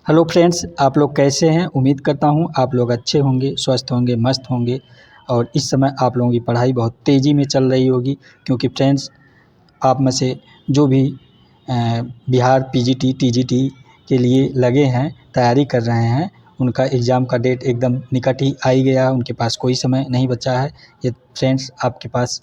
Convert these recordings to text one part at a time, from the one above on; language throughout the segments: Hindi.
हेलो फ्रेंड्स, आप लोग कैसे हैं। उम्मीद करता हूं आप लोग अच्छे होंगे, स्वस्थ होंगे, मस्त होंगे। और इस समय आप लोगों की पढ़ाई बहुत तेज़ी में चल रही होगी, क्योंकि फ्रेंड्स आप में से जो भी बिहार पीजीटी टीजीटी के लिए लगे हैं, तैयारी कर रहे हैं, उनका एग्ज़ाम का डेट एकदम निकट ही आ ही गया है। उनके पास कोई समय नहीं बचा है। ये फ्रेंड्स आपके पास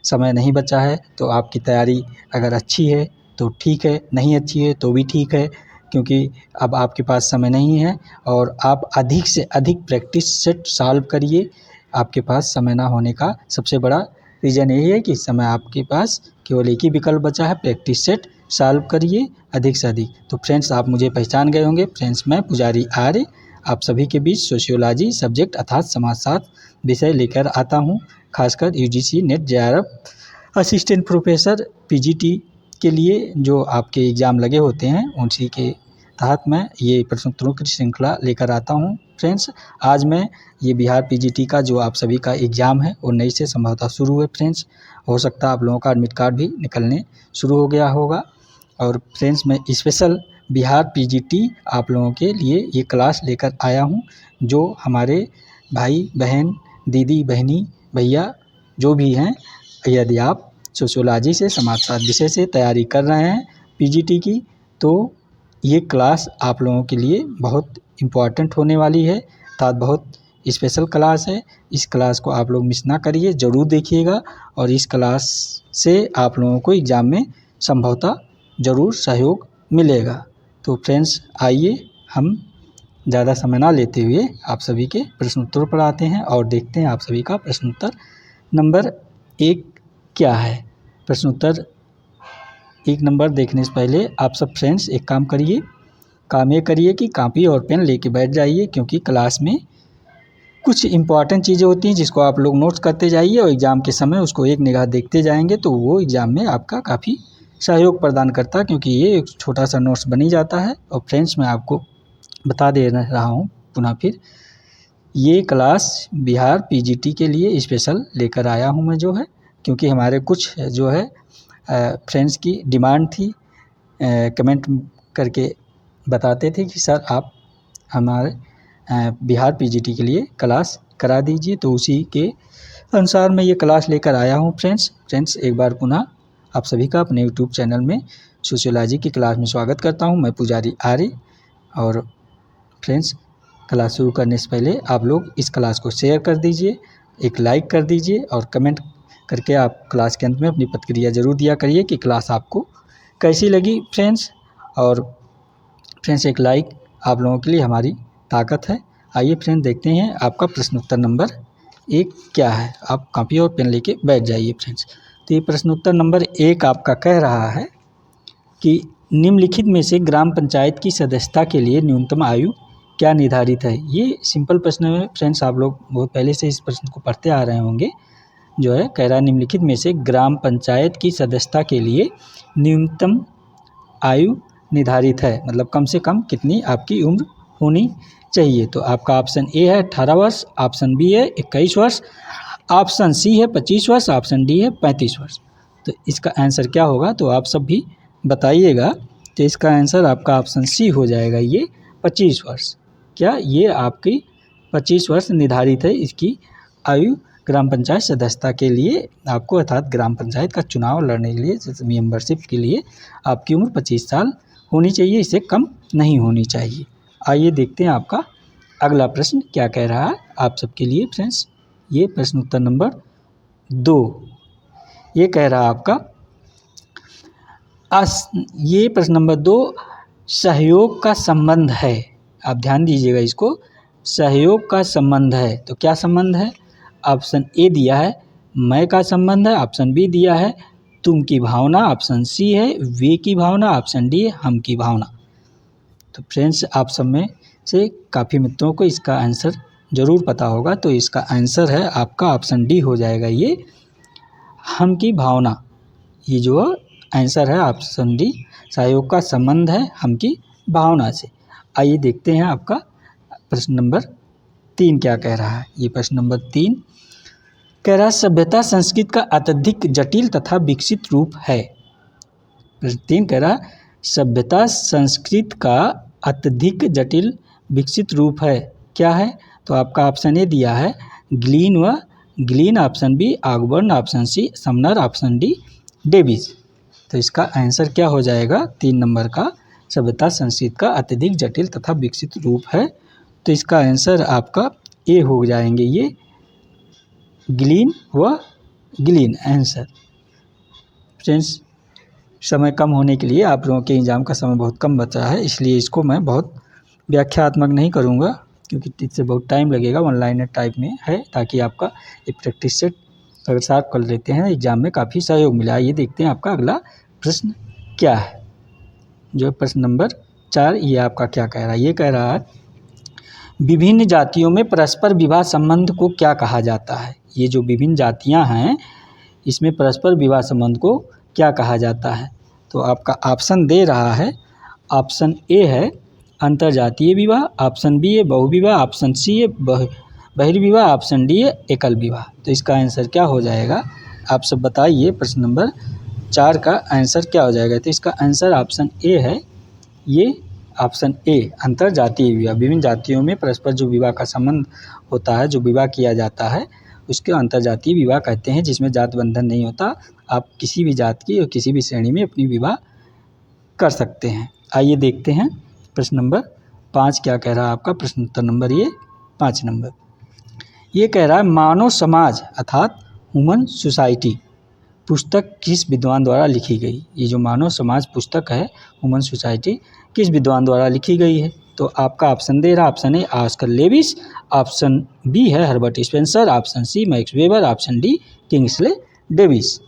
समय नहीं बचा है तो आपकी तैयारी अगर अच्छी है तो ठीक है, नहीं अच्छी है तो भी ठीक है, क्योंकि अब आपके पास समय नहीं है। और आप अधिक से अधिक प्रैक्टिस सेट सॉल्व करिए। आपके पास समय ना होने का सबसे बड़ा रीज़न यही है कि इस समय आपके पास केवल एक ही विकल्प बचा है, प्रैक्टिस सेट सॉल्व करिए अधिक से अधिक। तो फ्रेंड्स आप मुझे पहचान गए होंगे। फ्रेंड्स मैं पुजारी आर्य आप सभी के बीच सोशियोलॉजी सब्जेक्ट अर्थात समाजशास्त्र विषय लेकर आता हूँ। खासकर UGC net JRF assistant professor PGT के लिए जो आपके एग्ज़ाम लगे होते हैं, उसी के तहत मैं ये प्रश्नोत्तरों की श्रृंखला लेकर आता हूँ। फ्रेंड्स आज मैं ये बिहार पीजीटी का जो आप सभी का एग्ज़ाम है वो नई से संभवतः शुरू है। फ्रेंड्स हो सकता है आप लोगों का एडमिट कार्ड भी निकलने शुरू हो गया होगा। और फ्रेंड्स मैं स्पेशल बिहार पीजीटी आप लोगों के लिए ये क्लास लेकर आया हूँ। जो हमारे भाई बहन, दीदी बहनी, भैया जो भी हैं, यदि आप सोशियोलॉजी से, समाजशास्त्र विषय से तैयारी कर रहे हैं पीजीटी की, तो ये क्लास आप लोगों के लिए बहुत इम्पॉर्टेंट होने वाली है, अर्थात बहुत स्पेशल क्लास है। इस क्लास को आप लोग मिस ना करिए, ज़रूर देखिएगा। और इस क्लास से आप लोगों को एग्ज़ाम में संभवतः ज़रूर सहयोग मिलेगा। तो फ्रेंड्स आइए हम ज़्यादा समय ना लेते हुए आप सभी के प्रश्नोत्तर पर आते हैं और देखते हैं आप सभी का प्रश्नोत्तर नंबर 1 क्या है। प्रश्नोत्तर 1 नंबर देखने से पहले आप सब फ्रेंड्स एक काम ये करिए कि कॉपी और पेन लेके बैठ जाइए, क्योंकि क्लास में कुछ इम्पॉर्टेंट चीज़ें होती हैं जिसको आप लोग नोट्स करते जाइए और एग्ज़ाम के समय उसको एक निगाह देखते जाएंगे तो वो एग्ज़ाम में आपका काफ़ी सहयोग प्रदान करता है, क्योंकि ये एक छोटा सा नोट्स बन ही जाता है। और फ्रेंड्स मैं आपको बता दे रहा हूँ पुनः फिर, ये क्लास बिहार पीजीटी के लिए स्पेशल लेकर आया हूँ मैं जो है, क्योंकि हमारे कुछ जो है फ्रेंड्स की डिमांड थी, कमेंट करके बताते थे कि सर आप हमारे बिहार पीजीटी के लिए क्लास करा दीजिए, तो उसी के अनुसार मैं ये क्लास लेकर आया हूँ। फ्रेंड्स एक बार पुनः आप सभी का अपने यूट्यूब चैनल में सोशियोलॉजी की क्लास में स्वागत करता हूँ। मैं पुजारी आर्य। और फ्रेंड्स क्लास शुरू करने से पहले आप लोग इस क्लास को शेयर कर दीजिए, एक लाइक कर दीजिए और कमेंट करके आप क्लास के अंत में अपनी प्रतिक्रिया ज़रूर दिया करिए कि क्लास आपको कैसी लगी फ्रेंड्स। और फ्रेंड्स एक लाइक आप लोगों के लिए हमारी ताकत है। आइए फ्रेंड्स देखते हैं आपका प्रश्नोत्तर नंबर 1 क्या है। आप कॉपी और पेन लेके बैठ जाइए फ्रेंड्स। तो ये प्रश्नोत्तर नंबर 1 आपका कह रहा है कि निम्नलिखित में से ग्राम पंचायत की सदस्यता के लिए न्यूनतम आयु क्या निर्धारित है। ये सिंपल प्रश्न है फ्रेंड्स, आप लोग बहुत पहले से इस प्रश्न को पढ़ते आ रहे होंगे। जो है कह रहा है निम्नलिखित में से ग्राम पंचायत की सदस्यता के लिए न्यूनतम आयु निर्धारित है, मतलब कम से कम कितनी आपकी उम्र होनी चाहिए। तो आपका ऑप्शन ए है 18 वर्ष, ऑप्शन बी है 21 वर्ष, ऑप्शन सी है 25 वर्ष, ऑप्शन डी है 35 वर्ष। तो इसका आंसर क्या होगा तो आप सब भी बताइएगा। तो इसका आंसर आपका ऑप्शन सी हो जाएगा, ये 25 वर्ष। क्या ये आपकी 25 वर्ष निर्धारित है इसकी आयु ग्राम पंचायत सदस्यता के लिए आपको, अर्थात ग्राम पंचायत का चुनाव लड़ने के लिए, मेंबरशिप के लिए आपकी उम्र 25 साल होनी चाहिए, इससे कम नहीं होनी चाहिए। आइए देखते हैं आपका अगला प्रश्न क्या कह रहा है आप सबके लिए फ्रेंड्स। ये प्रश्न उत्तर नंबर 2 ये कह रहा है आपका ये प्रश्न नंबर 2 सहयोग का संबंध है। आप ध्यान दीजिएगा इसको, सहयोग का संबंध है। तो क्या संबंध है। ऑप्शन ए दिया है मैं का संबंध है, ऑप्शन बी दिया है तुम की भावना, ऑप्शन सी है वे की भावना, ऑप्शन डी है हम की भावना। तो फ्रेंड्स आप सब में से काफ़ी मित्रों को इसका आंसर ज़रूर पता होगा, तो इसका आंसर है आपका ऑप्शन डी हो जाएगा, ये हम की भावना। ये जो आंसर है ऑप्शन डी, सहयोग का संबंध है हम की भावना से। आइए देखते हैं आपका प्रश्न नंबर 3 क्या कह रहा है। ये प्रश्न नंबर 3 कह रहा है सभ्यता संस्कृत का अत्यधिक जटिल तथा विकसित रूप है। प्रश्न 3 कह रहा है सभ्यता संस्कृत का अत्यधिक जटिल विकसित रूप है क्या है? तो आपका ऑप्शन ए दिया है ग्लीन, option B Ogburn, option C Sumner, option D Davis. तो इसका आंसर क्या हो जाएगा? 3 नंबर का सभ्यता संस्कृति का अत्यधिक जटिल तथा विकसित रूप है। तो इसका आंसर आपका ए हो जाएंगे ये ग्लीन आंसर। फ्रेंड्स, समय कम होने के लिए आप लोगों के एग्ज़ाम का समय बहुत कम बचा है, इसलिए इसको मैं बहुत व्याख्यात्मक नहीं करूँगा क्योंकि इससे बहुत टाइम लगेगा। ऑनलाइन टाइप में है ताकि आपका एक प्रैक्टिस सेट अगर साफ कर लेते हैं एग्ज़ाम में काफ़ी सहयोग मिला। ये देखते हैं आपका अगला प्रश्न क्या है। जो प्रश्न नंबर 4 ये आपका क्या कह रहा है? ये कह रहा है विभिन्न जातियों में परस्पर विवाह संबंध को क्या कहा जाता है? ये जो विभिन्न जातियाँ हैं इसमें परस्पर विवाह संबंध को क्या कहा जाता है? तो आपका ऑप्शन दे रहा है, ऑप्शन ए है अंतरजातीय विवाह, ऑप्शन बी है बहुविवाह, ऑप्शन सी है बहिर्विवाह, ऑप्शन डी है एकल विवाह। तो इसका आंसर क्या हो जाएगा? आप सब बताइए। प्रश्न नंबर 4 का आंसर क्या हो जाएगा? तो इसका आंसर ऑप्शन ए है, ये ऑप्शन ए अंतरजातीय विवाह। विभिन्न जातियों में परस्पर जो विवाह का संबंध होता है, जो विवाह किया जाता है उसके अंतरजातीय विवाह कहते हैं, जिसमें जात बंधन नहीं होता। आप किसी भी जात की और किसी भी श्रेणी में अपनी विवाह कर सकते हैं। आइए देखते हैं प्रश्न नंबर 5 क्या कह रहा है आपका। प्रश्न उत्तर नंबर ये 5 नंबर ये कह रहा है मानव समाज अर्थात ह्यूमन सोसाइटी पुस्तक किस विद्वान द्वारा लिखी गई? ये जो मानव समाज पुस्तक है ह्यूमन सोसाइटी किस विद्वान द्वारा लिखी गई है? तो आपका ऑप्शन दे रहा, option A Oscar Lewis, option B है Herbert Spencer, option C Max Weber, option D Kingsley Davis.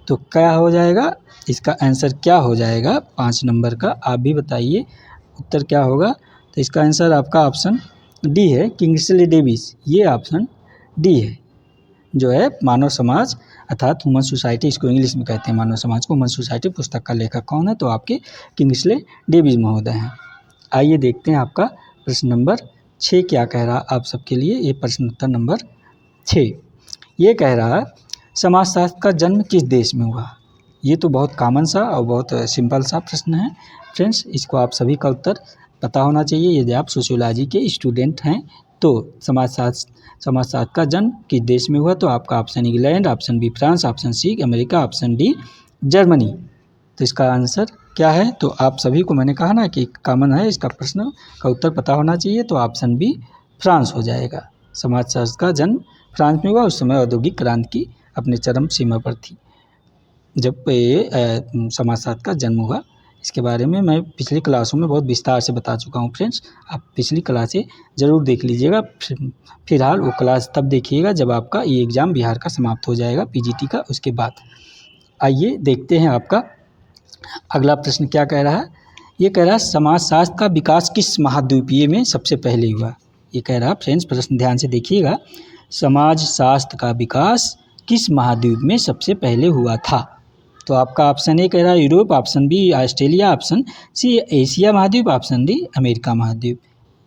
तो क्या हो जाएगा? इसका आंसर क्या हो जाएगा 5 नंबर का? आप भी बताइए उत्तर क्या होगा। तो इसका आंसर आपका ऑप्शन डी है किंग्सले डेविस। ये ऑप्शन डी है जो है मानव समाज अर्थात ह्यूमन सोसाइटी, इसको इंग्लिश में कहते हैं मानव समाज को। ह्यूमन सोसाइटी पुस्तक का लेखक कौन है? तो आपके किंग्सले डेविस महोदय हैं। आइए देखते हैं आपका प्रश्न नंबर 6 क्या कह रहा आप सबके लिए। ये प्रश्न उत्तर नंबर 6 ये कह रहा है समाजशास्त्र का जन्म किस देश में हुआ? ये तो बहुत कॉमन सा और बहुत सिंपल सा प्रश्न है फ्रेंड्स, इसको आप सभी का उत्तर पता होना चाहिए यदि आप सोशियोलॉजी के स्टूडेंट हैं। तो समाजशास्त्र का जन्म किस देश में हुआ? तो आपका option England, option B France, option C America, option D Germany. तो इसका आंसर क्या है? तो आप सभी को मैंने कहा ना कि कॉमन है, इसका प्रश्न का उत्तर पता होना चाहिए। तो ऑप्शन बी फ्रांस हो जाएगा। समाजशास्त्र का जन्म फ्रांस में हुआ। उस समय औद्योगिक क्रांति की अपने चरम सीमा पर थी जब ये समाजशास्त्र का जन्म हुआ। इसके बारे में मैं पिछली क्लासों में बहुत विस्तार से बता चुका हूँ फ्रेंड्स, आप पिछली क्लासें ज़रूर देख लीजिएगा। फिलहाल वो क्लास तब देखिएगा जब आपका ये एग्ज़ाम बिहार का समाप्त हो जाएगा पीजीटी का, उसके बाद। आइए देखते हैं आपका अगला प्रश्न क्या कह रहा है। ये कह रहा है समाजशास्त्र का विकास किस महाद्वीपीय में सबसे पहले हुआ? ये कह रहा है फ्रेंड्स, प्रश्न ध्यान से देखिएगा, समाजशास्त्र का विकास किस महाद्वीप में सबसे पहले हुआ था? तो आपका ऑप्शन ए कह रहा है Europe, option B Australia, option C Asia महाद्वीप, ऑप्शन डी अमेरिका महाद्वीप।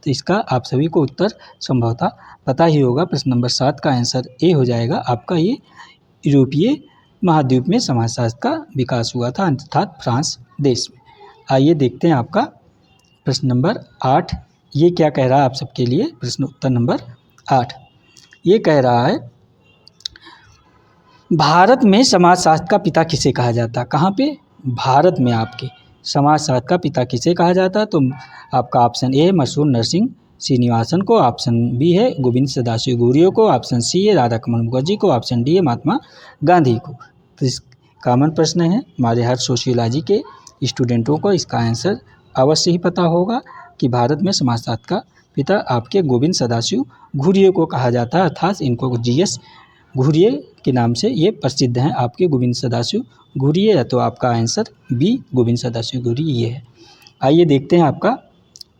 तो इसका आप सभी को उत्तर संभवतः पता ही होगा। प्रश्न नंबर 7 का आंसर ए हो जाएगा आपका, ये यूरोपीय महाद्वीप में समाजशास्त्र का विकास हुआ था अर्थात फ्रांस देश में। आइए देखते हैं आपका प्रश्न नंबर 8 ये क्या कह रहा है आप सबके लिए। प्रश्न उत्तर नंबर 8 ये कह रहा है भारत में समाजशास्त्र का पिता किसे कहा जाता? कहाँ पे? भारत में आपके समाजशास्त्र का पिता किसे कहा जाता? तो आपका ऑप्शन ए है मशहूर नरसिंह श्रीनिवासन को, ऑप्शन बी है गोविंद सदाशिव घुरियो को, ऑप्शन सी है राधा कमल मुखर्जी को, ऑप्शन डी है महात्मा गांधी को। तो इस कॉमन प्रश्न है हमारे हर सोशियोलॉजी के स्टूडेंटों को, इसका आंसर अवश्य ही पता होगा कि भारत में समाजशास्त्र का पिता आपके गोविंद सदाशिव घुरियो को कहा जाता है, अर्थात इनको GS घुरिये के नाम से ये प्रसिद्ध हैं आपके गोविंद सदाशिव घुरिये। तो आपका आंसर बी गोविंद सदाशिव घुरिये ये है। आइए देखते हैं आपका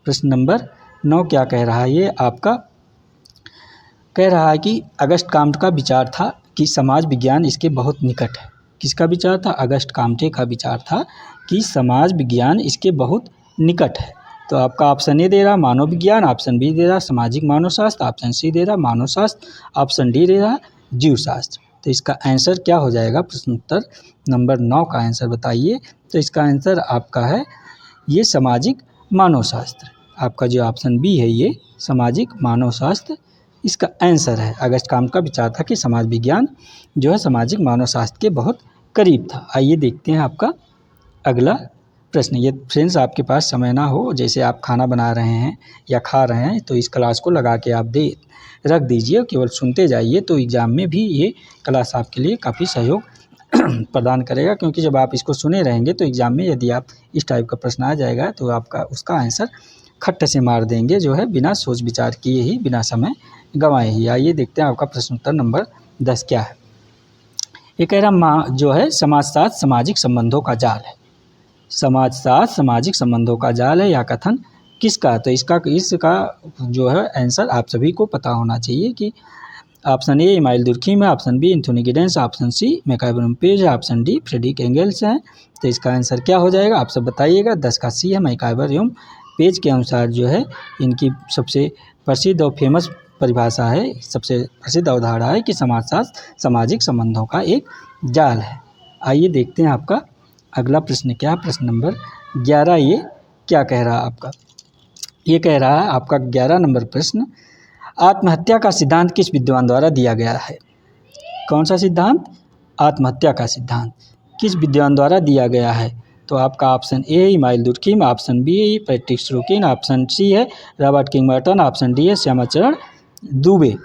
प्रश्न नंबर 9 क्या कह रहा है। ये आपका कह रहा है कि अगस्त काम्टे का विचार था कि समाज विज्ञान इसके बहुत निकट है। किसका विचार था? अगस्त काम्टे का विचार था कि समाज विज्ञान इसके बहुत निकट है। तो आपका ऑप्शन ए दे रहा मानव विज्ञान, ऑप्शन बी दे रहा सामाजिक मानवशास्त्र, ऑप्शन सी दे रहा मानवशास्त्र, ऑप्शन डी दे रहा जीवशास्त्र। तो इसका आंसर क्या हो जाएगा? प्रश्न उत्तर नंबर 9 का आंसर बताइए। तो इसका आंसर आपका है ये सामाजिक मानवशास्त्र। आपका जो ऑप्शन बी है ये सामाजिक मानव शास्त्र इसका आंसर है। अगस्त काम्त का विचार था कि समाज विज्ञान जो है सामाजिक मानव शास्त्र के बहुत करीब था। आइए देखते हैं आपका अगला प्रश्न। ये फ्रेंड्स आपके पास समय ना हो, जैसे आप खाना बना रहे हैं या खा रहे हैं, तो इस क्लास को लगा के आप रख दीजिए, केवल सुनते जाइए, तो एग्ज़ाम में भी ये क्लास आपके लिए काफ़ी सहयोग प्रदान करेगा। क्योंकि जब आप इसको सुने रहेंगे तो एग्ज़ाम में यदि आप इस टाइप का प्रश्न आ जाएगा तो आपका उसका आंसर खट्ट से मार देंगे, जो है बिना सोच विचार किए ही, बिना समय गंवाए ही। आइए देखते हैं आपका प्रश्न उत्तर नंबर 10 क्या है। ये कह रहा जो है समाजशास्त्र सामाजिक संबंधों का जाल है। समाजशास्त्र सामाजिक संबंधों का जाल है या कथन किसका? तो इसका जो है आंसर आप सभी को पता होना चाहिए कि ऑप्शन ए इमाइल दुर्खीम है, option B Anthony Giddens, option C MacIver Page है, ऑप्शन डी फ्रेडरिक एंगल्स है। तो इसका आंसर क्या हो जाएगा आप सब बताइएगा। 10 का सी है मैकाइबर पेज के अनुसार जो है इनकी सबसे प्रसिद्ध और फेमस परिभाषा है, सबसे प्रसिद्ध अवधारणा है कि समाजशास्त्र सामाजिक संबंधों का एक जाल है। आइए देखते हैं आपका अगला प्रश्न क्या है। प्रश्न नंबर 11 ये क्या कह रहा है आपका? ये कह रहा है आपका 11 नंबर प्रश्न, आत्महत्या का सिद्धांत किस विद्वान द्वारा दिया गया है? कौन सा सिद्धांत? आत्महत्या का सिद्धांत किस विद्वान द्वारा दिया गया है? तो आपका option A Emile Durkheim, option B Patrick Sorokin, option C है रॉबर्ट किंगबर्टन, ऑप्शन डी है श्यामाचरण दुबे।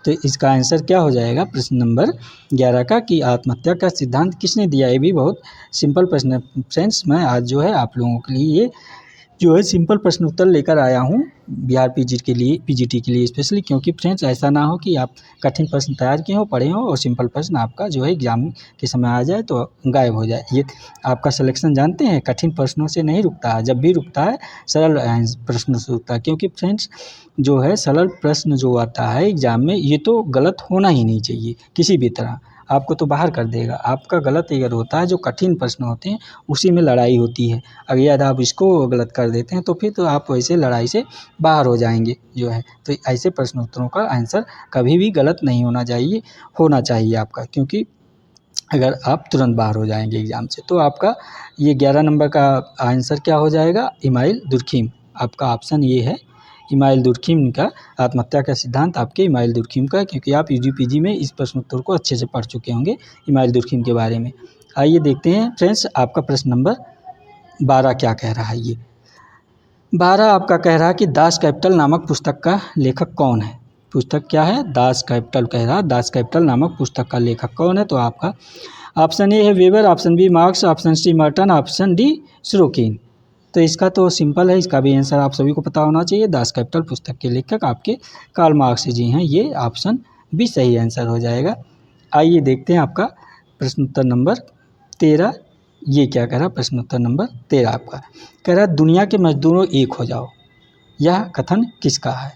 तो इसका आंसर क्या हो जाएगा प्रश्न नंबर 11 का कि आत्महत्या का सिद्धांत किसने दिया? ये भी बहुत सिंपल प्रश्न है फ्रेंड्स। मैं आज जो है आप लोगों के लिए ये जो है सिंपल प्रश्न उत्तर लेकर आया हूँ बिहार पीजीटी के लिए स्पेशली, क्योंकि फ्रेंड्स ऐसा ना हो कि आप कठिन प्रश्न तैयार किए हो, पढ़े हो और सिंपल प्रश्न आपका जो है एग्जाम के समय आ जाए तो गायब हो जाए। ये आपका सिलेक्शन जानते हैं कठिन प्रश्नों से नहीं रुकता है, जब भी रुकता है सरल प्रश्नों से रुकता है। क्योंकि फ्रेंड्स जो है सरल प्रश्न जो आता है एग्जाम में ये तो गलत होना ही नहीं चाहिए किसी भी तरह, आपको तो बाहर कर देगा। आपका गलत अगर होता है जो कठिन प्रश्न होते हैं उसी में लड़ाई होती है, अगर यदि आप इसको गलत कर देते हैं तो फिर तो आप वैसे लड़ाई से बाहर हो जाएंगे जो है। तो ऐसे प्रश्न उत्तरों का आंसर कभी भी गलत नहीं होना चाहिए आपका, क्योंकि अगर आप तुरंत बाहर हो जाएंगे एग्ज़ाम से। तो आपका ये 11 नंबर का आंसर क्या हो जाएगा? Email Durkheim. आपका ऑप्शन ये है इमाइल दुर्खीम का आत्महत्या का सिद्धांत आपके इमाइल दुर्खीम का, क्योंकि आप यूजीपीजी में इस प्रश्न उत्तर को अच्छे से पढ़ चुके होंगे इमाइल दुर्खीम के बारे में। आइए देखते हैं फ्रेंड्स आपका प्रश्न नंबर 12 क्या कह रहा है। ये 12 आपका कह रहा है कि दास कैपिटल नामक पुस्तक का लेखक कौन है? पुस्तक क्या है? दास कैपिटल कह रहा है। दास कैपिटल नामक पुस्तक का लेखक कौन है? तो आपका ऑप्शन ए है Weber, option B Marx, option C Merton, option D Sorokin. तो इसका तो सिंपल है, इसका भी आंसर आप सभी को पता होना चाहिए। दास कैपिटल पुस्तक के लेखक आपके कार्ल मार्क्स जी हैं। ये ऑप्शन बी सही आंसर हो जाएगा। आइए देखते हैं आपका प्रश्न उत्तर नंबर 13 ये क्या कह रहा है। प्रश्न उत्तर नंबर 13 आपका कह रहा है दुनिया के मजदूरों एक हो जाओ, यह कथन किसका है?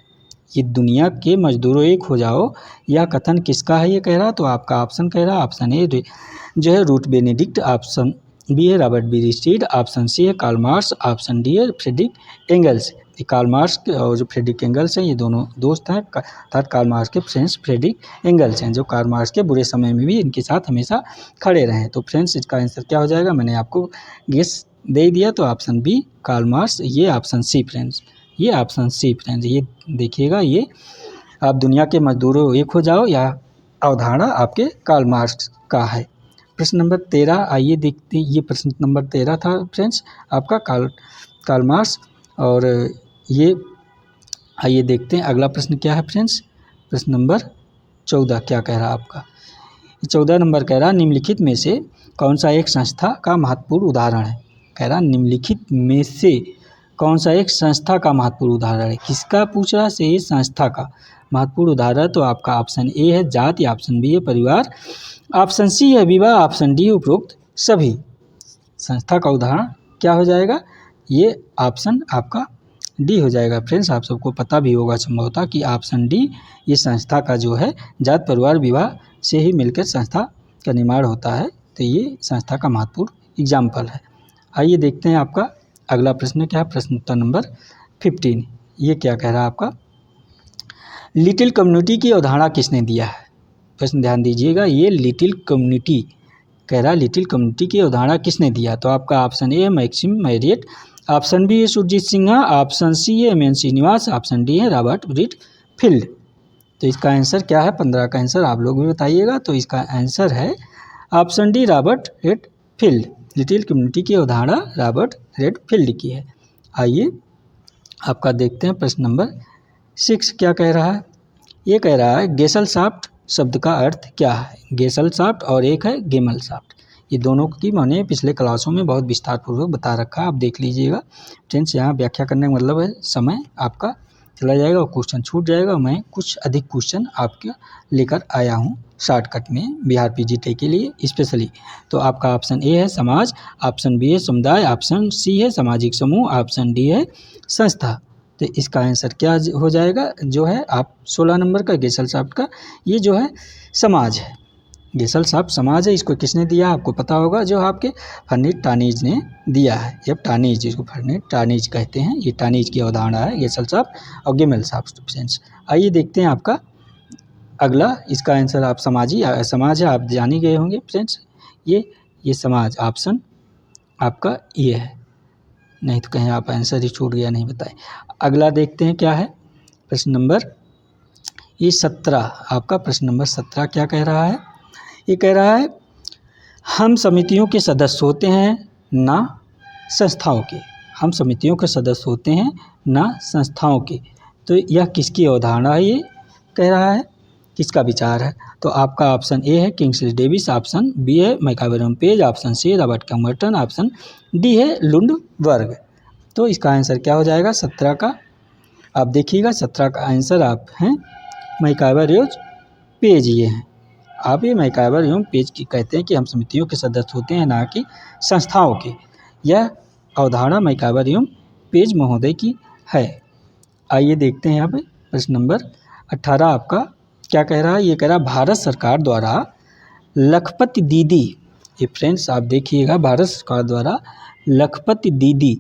ये दुनिया के मजदूरों एक हो जाओ यह कथन किसका है ये कह रहा। तो आपका ऑप्शन कह रहा है ऑप्शन ए जो है रूथ बेनेडिक्ट, ऑप्शन बी है रॉबर्ट बर्नस्टीन, ऑप्शन सी है कार्ल मार्क्स, ऑप्शन डी है फ्रेडरिक एंगल्स। ये कार्ल मार्क्स और जो फ्रेडरिक एंगल्स हैं ये दोनों दोस्त हैं, अर्थात कार्ल मार्क्स के फ्रेंड्स फ्रेडरिक एंगल्स हैं, जो कार्ल मार्क्स के बुरे समय में भी इनके साथ हमेशा खड़े रहे। तो फ्रेंड्स इसका आंसर क्या हो जाएगा? मैंने आपको गेस दे दिया, तो ऑप्शन बी कार्ल मार्क्स, ये ऑप्शन सी फ्रेंड्स, ये ऑप्शन सी फ्रेंड्स। ये देखिएगा, ये आप दुनिया के मजदूरों एक हो जाओ या अवधारणा आपके कार्ल मार्क्स का है। प्रश्न नंबर 13 आइए देखते हैं। ये प्रश्न नंबर 13 था फ्रेंड्स आपका कार्ल मार्क्स। और ये आइए देखते हैं अगला प्रश्न क्या है फ्रेंड्स। प्रश्न नंबर 14 क्या कह रहा है आपका? 14 नंबर कह रहा निम्नलिखित में से कौन सा एक संस्था का महत्वपूर्ण उदाहरण है? कह रहा निम्नलिखित में से कौन सा एक संस्था का महत्वपूर्ण उदाहरण है? किसका पूछ रहा है? संस्था का महत्वपूर्ण उदाहरण। तो आपका ऑप्शन ए है जाति, ऑप्शन बी है परिवार, ऑप्शन सी है विवाह, ऑप्शन डी उपरोक्त सभी। संस्था का उदाहरण क्या हो जाएगा? ये ऑप्शन आपका डी हो जाएगा फ्रेंड्स। आप सबको पता भी होगा संभवतः कि ऑप्शन डी ये संस्था का जो है जात परिवार विवाह से ही मिलकर संस्था का निर्माण होता है। तो ये संस्था का महत्वपूर्ण एग्जाम्पल है। आइए देखते हैं आपका अगला प्रश्न क्या है। प्रश्न उत्तर नंबर 15 ये क्या कह रहा है आपका? लिटिल कम्युनिटी की अवधारणा किसने दिया है? प्रश्न ध्यान दीजिएगा, ये लिटिल कम्युनिटी कह रहा है लिटिल कम्युनिटी की अवधारणा किसने दिया? तो आपका ऑप्शन ए है मैक्सिम मैरियट, ऑप्शन बी है सुरजीत सिन्हा, ऑप्शन सी है M N Srinivas, option D है रॉबर्ट रिटफील्ड। तो इसका आंसर क्या है? 15 का आंसर आप लोग भी बताइएगा। तो इसका आंसर है option D Robert Redfield. Little community की अवधारणा रॉबर्ट रिटफील्ड की है। आइए आपका देखते हैं प्रश्न नंबर 6 क्या कह रहा है। ये कह रहा है गेसल साफ्ट शब्द का अर्थ क्या है? गेसल साफ्ट और एक है गेमल साफ्ट। ये दोनों की मैंने पिछले क्लासों में बहुत विस्तार पूर्वक बता रखा है, आप देख लीजिएगा। फ्रेंड्स यहाँ व्याख्या करने का मतलब है समय आपका चला जाएगा और क्वेश्चन छूट जाएगा। मैं कुछ अधिक क्वेश्चन आपके लेकर आया हूँ शॉर्टकट में बिहार पीजीटी के लिए स्पेशली। तो आपका ऑप्शन ए है समाज, ऑप्शन बी है समुदाय, ऑप्शन सी है सामाजिक समूह, ऑप्शन डी है संस्था। तो इसका आंसर क्या हो जाएगा? जो है आप 16 नंबर का गेसल साफ्ट का ये जो है समाज है। गेसल साफ्ट समाज है। इसको किसने दिया आपको पता होगा, जो आपके फर्निट टानीज ने दिया है। ये टानीज, जिसको फर्निट टानीज कहते हैं, ये टानीज की अवधारणा है गेसल साफ्ट और गेमल साफ्ट। फ्रेंड्स आइए देखते हैं आपका अगला। इसका आंसर आप समाज है, आप जान ही गए होंगे फ्रेंड्स। ये समाज ऑप्शन आपका ये है, नहीं तो कहीं आप आंसर ही छूट गया नहीं बताए। अगला देखते हैं क्या है प्रश्न नंबर ये 17। आपका प्रश्न नंबर 17 क्या कह रहा है? ये कह रहा है हम समितियों के सदस्य होते हैं ना संस्थाओं के। हम समितियों के सदस्य होते हैं ना संस्थाओं के। तो यह किसकी अवधारणा है? ये कह रहा है किसका विचार है? तो आपका ऑप्शन ए है किंग्सली डेविस, ऑप्शन बी है मैकावेरम पेज, ऑप्शन सी रॉबर्ट कम्बर्टन, ऑप्शन डी है लुंडबर्ग। तो इसका आंसर क्या हो जाएगा 17 का? आप देखिएगा 17 का आंसर आप हैं मैकावेरम पेज। ये हैं आप, ये मैकावेरम पेज की कहते हैं कि हम समितियों के सदस्य होते हैं ना कि संस्थाओं के। यह अवधारणा मैकावेरम पेज महोदय की है। आइए देखते हैं यहाँ पे प्रश्न नंबर 18 आपका क्या कह रहा है? ये कह रहा है भारत सरकार द्वारा लखपति दीदी। ये फ्रेंड्स आप देखिएगा, भारत सरकार द्वारा लखपति दीदी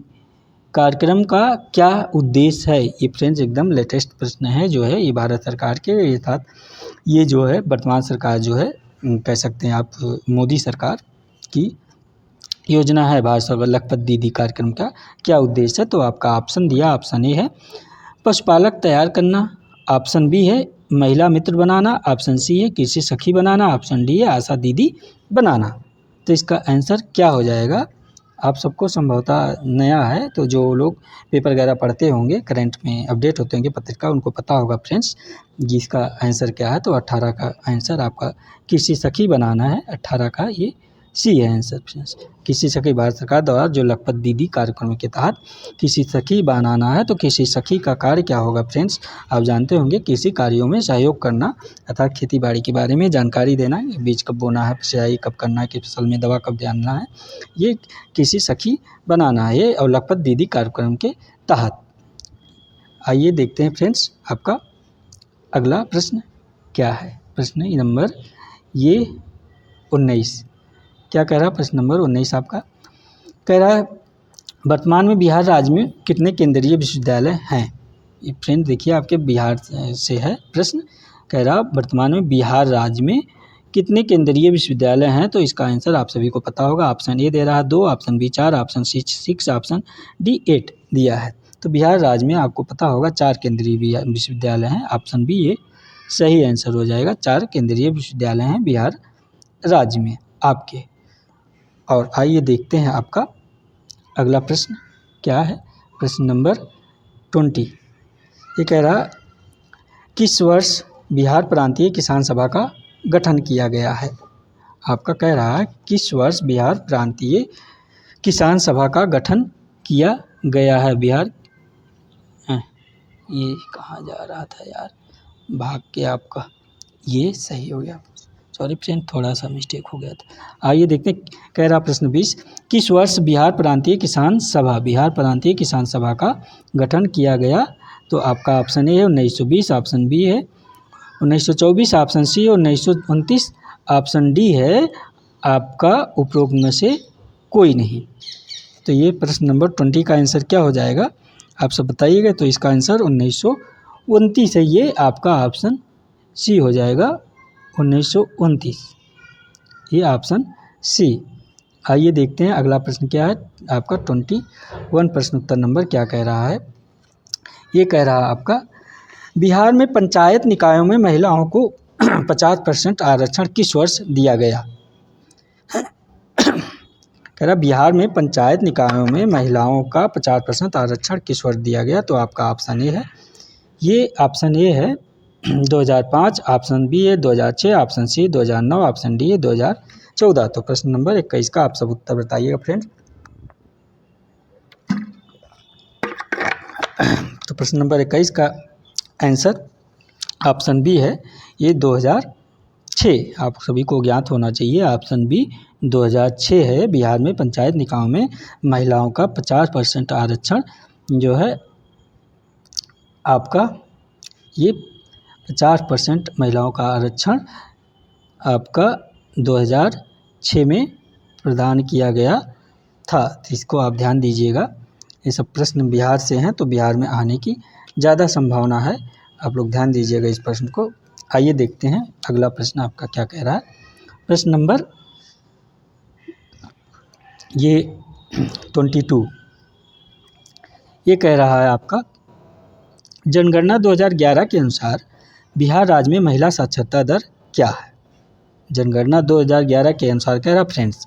कार्यक्रम का क्या उद्देश्य है? ये फ्रेंड्स एकदम लेटेस्ट प्रश्न है जो है, ये भारत सरकार के अर्थात ये जो है वर्तमान सरकार जो है कह सकते हैं आप मोदी सरकार की योजना है भारत सरकार लखपति दीदी कार्यक्रम का क्या उद्देश्य है? तो आपका ऑप्शन दिया, ऑप्शन ए है पशुपालक तैयार करना, ऑप्शन बी है महिला मित्र बनाना, ऑप्शन सी है कृषि सखी बनाना, ऑप्शन डी है आशा दीदी बनाना। तो इसका आंसर क्या हो जाएगा? आप सबको संभवतः नया है, तो जो लोग पेपर वगैरह पढ़ते होंगे, करंट में अपडेट होते होंगे पत्रिका, उनको पता होगा फ्रेंड्स जिसका आंसर क्या है। तो 18 का आंसर आपका कृषि सखी बनाना है। 18 का ये सी है आंसर फ्रेंड्स। कृषि सखी भारत सरकार द्वारा जो लखपत दीदी कार्यक्रम के तहत कृषि सखी बनाना है। तो कृषि सखी का कार्य क्या होगा फ्रेंड्स? आप जानते होंगे कृषि कार्यों में सहयोग करना अर्थात खेती बाड़ी के बारे में जानकारी देना, बीज कब बोना है, सिंचाई कब करना है, किस फसल में दवा कब डालना है, ये कृषि सखी बनाना है ये और लखपत दीदी कार्यक्रम के तहत। आइए देखते हैं फ्रेंड्स आपका अगला प्रश्न क्या है। प्रश्न नंबर ये 19 क्या कह रहा है? प्रश्न नंबर 19 आपका कह रहा है वर्तमान में बिहार राज्य में कितने केंद्रीय विश्वविद्यालय हैं? ये फ्रेंड देखिए आपके बिहार से है प्रश्न। कह रहा वर्तमान में बिहार राज्य में कितने केंद्रीय विश्वविद्यालय हैं? तो इसका आंसर आप सभी को पता होगा। ऑप्शन ए दे रहा है 2, option B 4, option C 6, option D 8 दिया है। तो बिहार राज्य में आपको पता होगा 4 केंद्रीय विश्वविद्यालय हैं। ऑप्शन बी ये सही आंसर हो जाएगा। 4 केंद्रीय विश्वविद्यालय हैं बिहार राज्य में आपके। और आइए देखते हैं आपका अगला प्रश्न क्या है। प्रश्न नंबर 20 ये कह रहा किस वर्ष बिहार प्रांतीय किसान सभा का गठन किया गया है? आपका कह रहा है किस वर्ष बिहार प्रांतीय किसान सभा का गठन किया गया है? बिहार ये कहाँ जा रहा था यार, भाग के आपका ये सही हो गया, सॉरी फ्रेंड थोड़ा सा मिस्टेक हो गया था। आइए देखते हैं कह रहा प्रश्न 20 किस वर्ष बिहार प्रांतीय किसान सभा का गठन किया गया? तो आपका ऑप्शन ए है 1920, ऑप्शन बी है 1924, ऑप्शन सी है 1929, ऑप्शन डी है आपका उपरोक्त में से कोई नहीं। तो ये प्रश्न नंबर 20 का आंसर क्या हो जाएगा आप सब बताइएगा। तो इसका आंसर 1929 है। ये आपका ऑप्शन सी हो जाएगा 1929, ये ऑप्शन सी। आइए देखते हैं अगला प्रश्न क्या है आपका 21 प्रश्न उत्तर नंबर क्या कह रहा है। ये कह रहा है आपका बिहार में पंचायत निकायों में महिलाओं को 50% आरक्षण किस वर्ष दिया गया। कह रहा बिहार में पंचायत निकायों में महिलाओं का 50% आरक्षण किस वर्ष दिया गया। तो आपका ऑप्शन ए है, ये ऑप्शन ए है 2005, ऑप्शन बी है 2006, ऑप्शन सी 2009, ऑप्शन डी है 2014। तो प्रश्न नंबर 21 का आप सब उत्तर बताइएगा फ्रेंड्स। तो प्रश्न नंबर 21 का आंसर ऑप्शन बी है, ये 2006 आप सभी को ज्ञात होना चाहिए। ऑप्शन बी 2006 है। बिहार में पंचायत निकायों में महिलाओं का 50% आरक्षण जो है आपका, ये 50% महिलाओं का आरक्षण आपका 2006 में प्रदान किया गया था। तो इसको आप ध्यान दीजिएगा। ये सब प्रश्न बिहार से हैं तो बिहार में आने की ज़्यादा संभावना है। आप लोग ध्यान दीजिएगा इस प्रश्न को। आइए देखते हैं अगला प्रश्न आपका क्या कह रहा है। प्रश्न नंबर ये 22 ये कह रहा है आपका जनगणना 2011 के अनुसार बिहार राज्य में महिला साक्षरता दर क्या है। जनगणना 2011 के अनुसार कह रहा फ्रेंड्स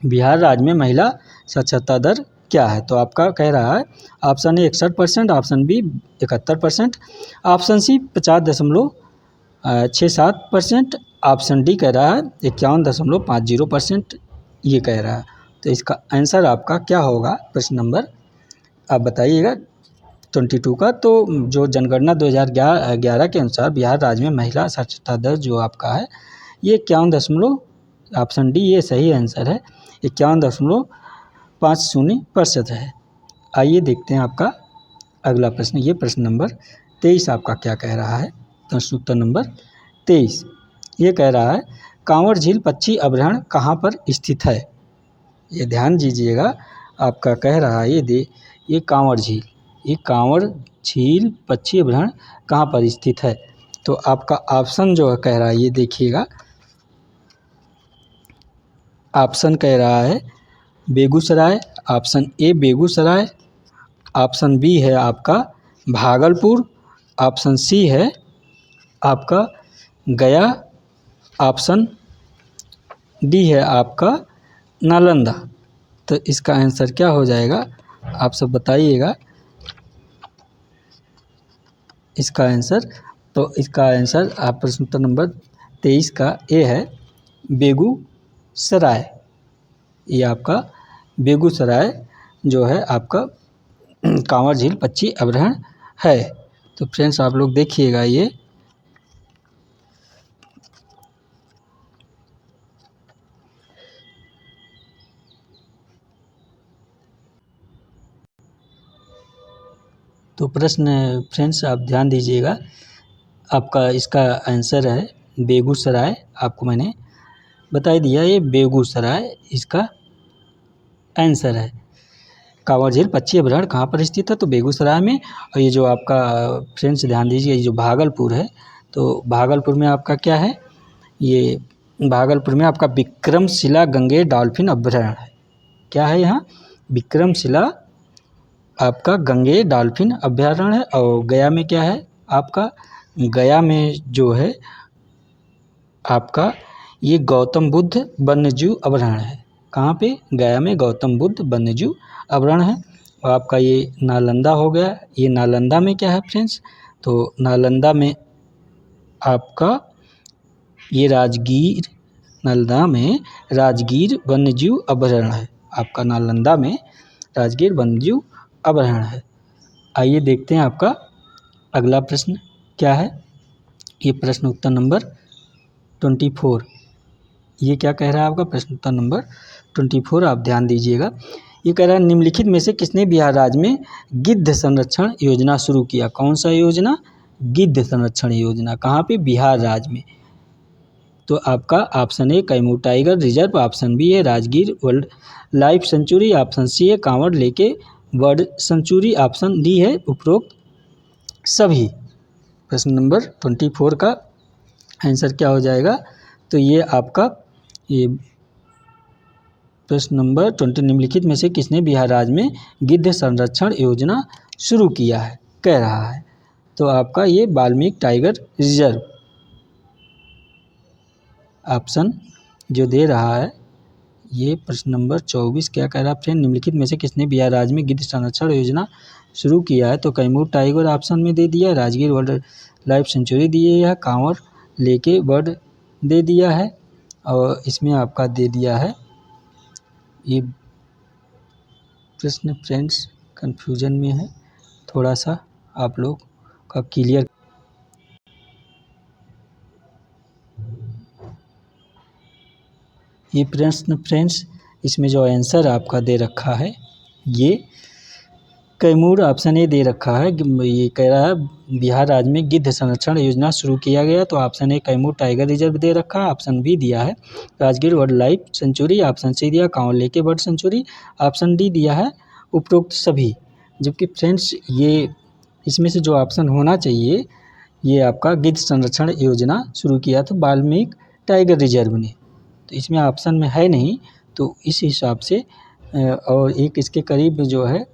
बिहार राज्य में महिला साक्षरता दर क्या है। तो आपका कह रहा है option A 61%, option B 71%, option C 50.67%, option D कह रहा है 51.50%। ये कह रहा है। तो इसका आंसर आपका क्या होगा प्रश्न नंबर आप बताइएगा 22 का। तो जो जनगणना 2011 के अनुसार बिहार राज्य में महिला साक्षरता दर जो आपका है ये 51 ऑप्शन डी ये सही आंसर है, 51.50% है। आइए देखते हैं आपका अगला प्रश्न। ये प्रश्न नंबर 23 आपका क्या कह रहा है। प्रश्न उत्तर नंबर 23 ये कह रहा है कांवर झील पक्षी अभयारण्य कहाँ पर स्थित है। ये ध्यान दीजिएगा। आपका कह रहा है ये कांवर झील पक्षी अभयारण्य कहाँ पर स्थित है। तो आपका ऑप्शन जो है कह रहा है ये देखिएगा। ऑप्शन कह रहा है Begusarai, option A Begusarai, option B है आपका भागलपुर, ऑप्शन सी है आपका गया, ऑप्शन डी है आपका नालंदा। तो इसका आंसर क्या हो जाएगा आप सब बताइएगा इसका आंसर। तो इसका आंसर आप प्रश्न उत्तर नंबर 23 का ए है बेगूसराय। ये आपका बेगूसराय जो है आपका कांवर झील पक्षी अभयारण्य है। तो फ्रेंड्स आप लोग देखिएगा ये तो प्रश्न फ्रेंड्स आप ध्यान दीजिएगा। आपका इसका आंसर है बेगूसराय। आपको मैंने बता दिया ये बेगूसराय इसका आंसर है। कांवर झील पक्षी अभयारण्य कहाँ पर स्थित है तो बेगूसराय में। और ये जो आपका फ्रेंड्स ध्यान दीजिए ये जो भागलपुर है तो भागलपुर में आपका क्या है, ये भागलपुर में आपका विक्रमशिला गंगे डॉल्फिन अभयारण्य है। क्या है यहाँ विक्रमशिला आपका गंगे डॉल्फिन अभयारण्य है। और गया में क्या है आपका, गया में जो है आपका ये गौतम बुद्ध वन्यजीव अभयारण्य है। कहाँ पे गया में गौतम बुद्ध वन्यजीव अभयारण्य है। और आपका ये नालंदा हो गया। ये नालंदा में क्या है फ्रेंड्स तो नालंदा में आपका ये नालंदा में राजगीर वन्यजीव अभयारण्य है। आपका नालंदा में राजगीर वन्यजीव अभयारण्य है। आइए देखते हैं आपका अगला प्रश्न क्या है। ये प्रश्न उत्तर नंबर 24 ये क्या कह रहा है आपका प्रश्न उत्तर नंबर 24 आप ध्यान दीजिएगा। ये कह रहा है निम्नलिखित में से किसने बिहार राज्य में गिद्ध संरक्षण योजना शुरू किया। कौन सा योजना, गिद्ध संरक्षण योजना। कहाँ पे, बिहार राज्य में। तो आपका option A Kaimur tiger reserve, option B है Rajgir wildlife sanctuary, option C है कांवड़ लेके वर्ल्ड सेंचुरी, ऑप्शन डी है उपरोक्त सभी। प्रश्न नंबर 24 का आंसर क्या हो जाएगा तो ये आपका ये प्रश्न नंबर 20, निम्नलिखित में से किसने बिहार राज्य में गिद्ध संरक्षण योजना शुरू किया है, कह रहा है। तो आपका ये वाल्मीकि टाइगर रिजर्व ऑप्शन जो दे रहा है ये प्रश्न नंबर 24 क्या कह रहा है फ्रेंड, निम्नलिखित में से किसने बिहार राज्य में गिद्ध संरक्षण योजना शुरू किया है। तो कैमूर टाइगर ऑप्शन में दे दिया, राजगीर वाइल्ड लाइफ सेंचुरी दिए है, कांवर लेके बर्ड दे दिया है, और इसमें आपका दे दिया है ये प्रश्न फ्रेंड्स कंफ्यूजन में है, थोड़ा सा आप लोग का क्लियर। ये प्रश्न फ्रेंड्स इसमें जो आंसर आपका दे रखा है ये कैमूर ऑप्शन ए दे रखा है। ये कह रहा है बिहार राज्य में गिद्ध संरक्षण योजना शुरू किया गया, तो option A Kaimur tiger reserve दे रखा है, ऑप्शन बी दिया है Rajgir wild life sanctuary, option C दिया कांवर लेके बर्ड सेंचुरी, ऑप्शन डी दिया है उपरोक्त सभी। जबकि फ्रेंड्स ये इसमें से जो ऑप्शन होना चाहिए ये आपका गिद्ध संरक्षण योजना शुरू किया था वाल्मीकि टाइगर रिजर्व ने, तो इसमें ऑप्शन में है नहीं, तो इस हिसाब से और एक इसके करीब जो है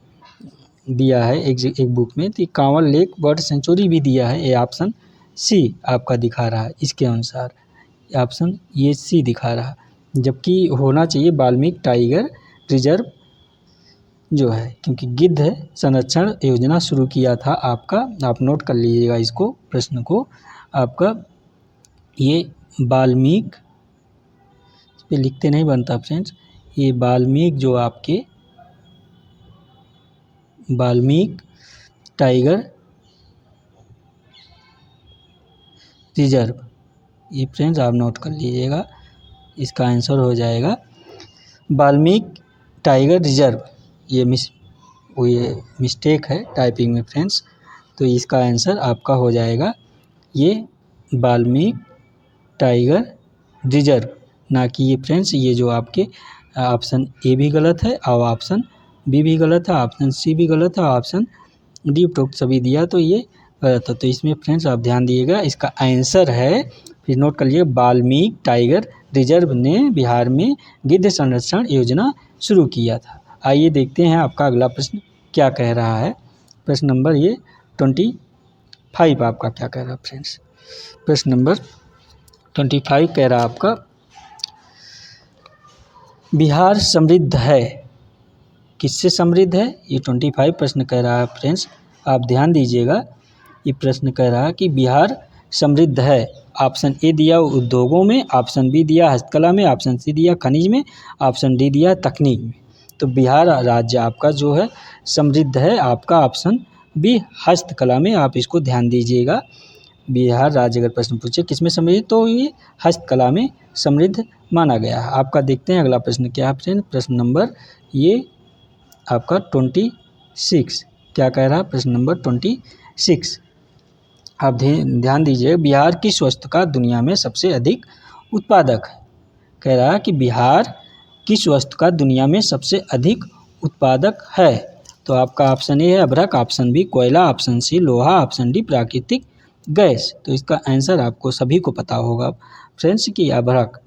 दिया है एक बुक में, तो कांवर लेक बर्ड सेंचुरी भी दिया है, ये ऑप्शन सी आपका दिखा रहा है, इसके अनुसार ऑप्शन ये सी दिखा रहा है, जबकि होना चाहिए वाल्मीकि टाइगर रिजर्व जो है, क्योंकि गिद्ध संरक्षण योजना शुरू किया था आपका, आप नोट कर लीजिएगा इसको प्रश्न को, आपका ये वाल्मीकि पे लिखते नहीं बनता फ्रेंड्स, ये वाल्मीकि जो आपके वाल्मीकि टाइगर रिजर्व, ये फ्रेंड्स आप नोट कर लीजिएगा, इसका आंसर हो जाएगा वाल्मीकि टाइगर रिजर्व। ये मिस्टेक है टाइपिंग में फ्रेंड्स, तो इसका आंसर आपका हो जाएगा ये वाल्मीकि टाइगर रिजर्व, ना कि ये फ्रेंड्स ये जो आपके ऑप्शन ए भी गलत है और ऑप्शन बी भी गलत है, ऑप्शन सी भी गलत है, ऑप्शन डी उपरोक्त सभी दिया तो ये गलत है। तो इसमें फ्रेंड्स आप ध्यान दिएगा, इसका आंसर है, फिर नोट कर लिए, वाल्मीकि टाइगर रिजर्व ने बिहार में गिद्ध संरक्षण योजना शुरू किया था। आइए देखते हैं आपका अगला प्रश्न क्या कह रहा है। प्रश्न नंबर ये 25 आपका क्या कह रहा है फ्रेंड्स, प्रश्न नंबर 25 कह रहा है आपका बिहार समृद्ध है, किससे समृद्ध है, ये 25 प्रश्न कह रहा है फ्रेंड्स, आप ध्यान दीजिएगा। ये प्रश्न कह रहा है कि बिहार समृद्ध है, ऑप्शन ए दिया उद्योगों में, ऑप्शन बी दिया हस्तकला में, ऑप्शन सी दिया खनिज में, ऑप्शन डी दिया तकनीक में। तो बिहार राज्य आपका जो है समृद्ध है, आपका ऑप्शन बी हस्तकला में, आप इसको ध्यान दीजिएगा। बिहार राज्य अगर प्रश्न पूछे किसमें समृद्ध, तो ये हस्तकला में समृद्ध माना गया है। आपका देखते हैं अगला प्रश्न क्या है फ्रेंड, प्रश्न नंबर ये आपका 26 क्या कह रहा है, प्रश्न नंबर 26 आप ध्यान दीजिए, बिहार किस वस्तु का दुनिया में सबसे अधिक उत्पादक है, कह रहा है कि बिहार किस वस्तु का दुनिया में सबसे अधिक उत्पादक है। तो आपका ऑप्शन ए है अभ्रक, ऑप्शन बी कोयला, ऑप्शन सी लोहा, ऑप्शन डी प्राकृतिक गैस। तो इसका आंसर आपको सभी को पता होगा फ्रेंड्स कि अभ्रक,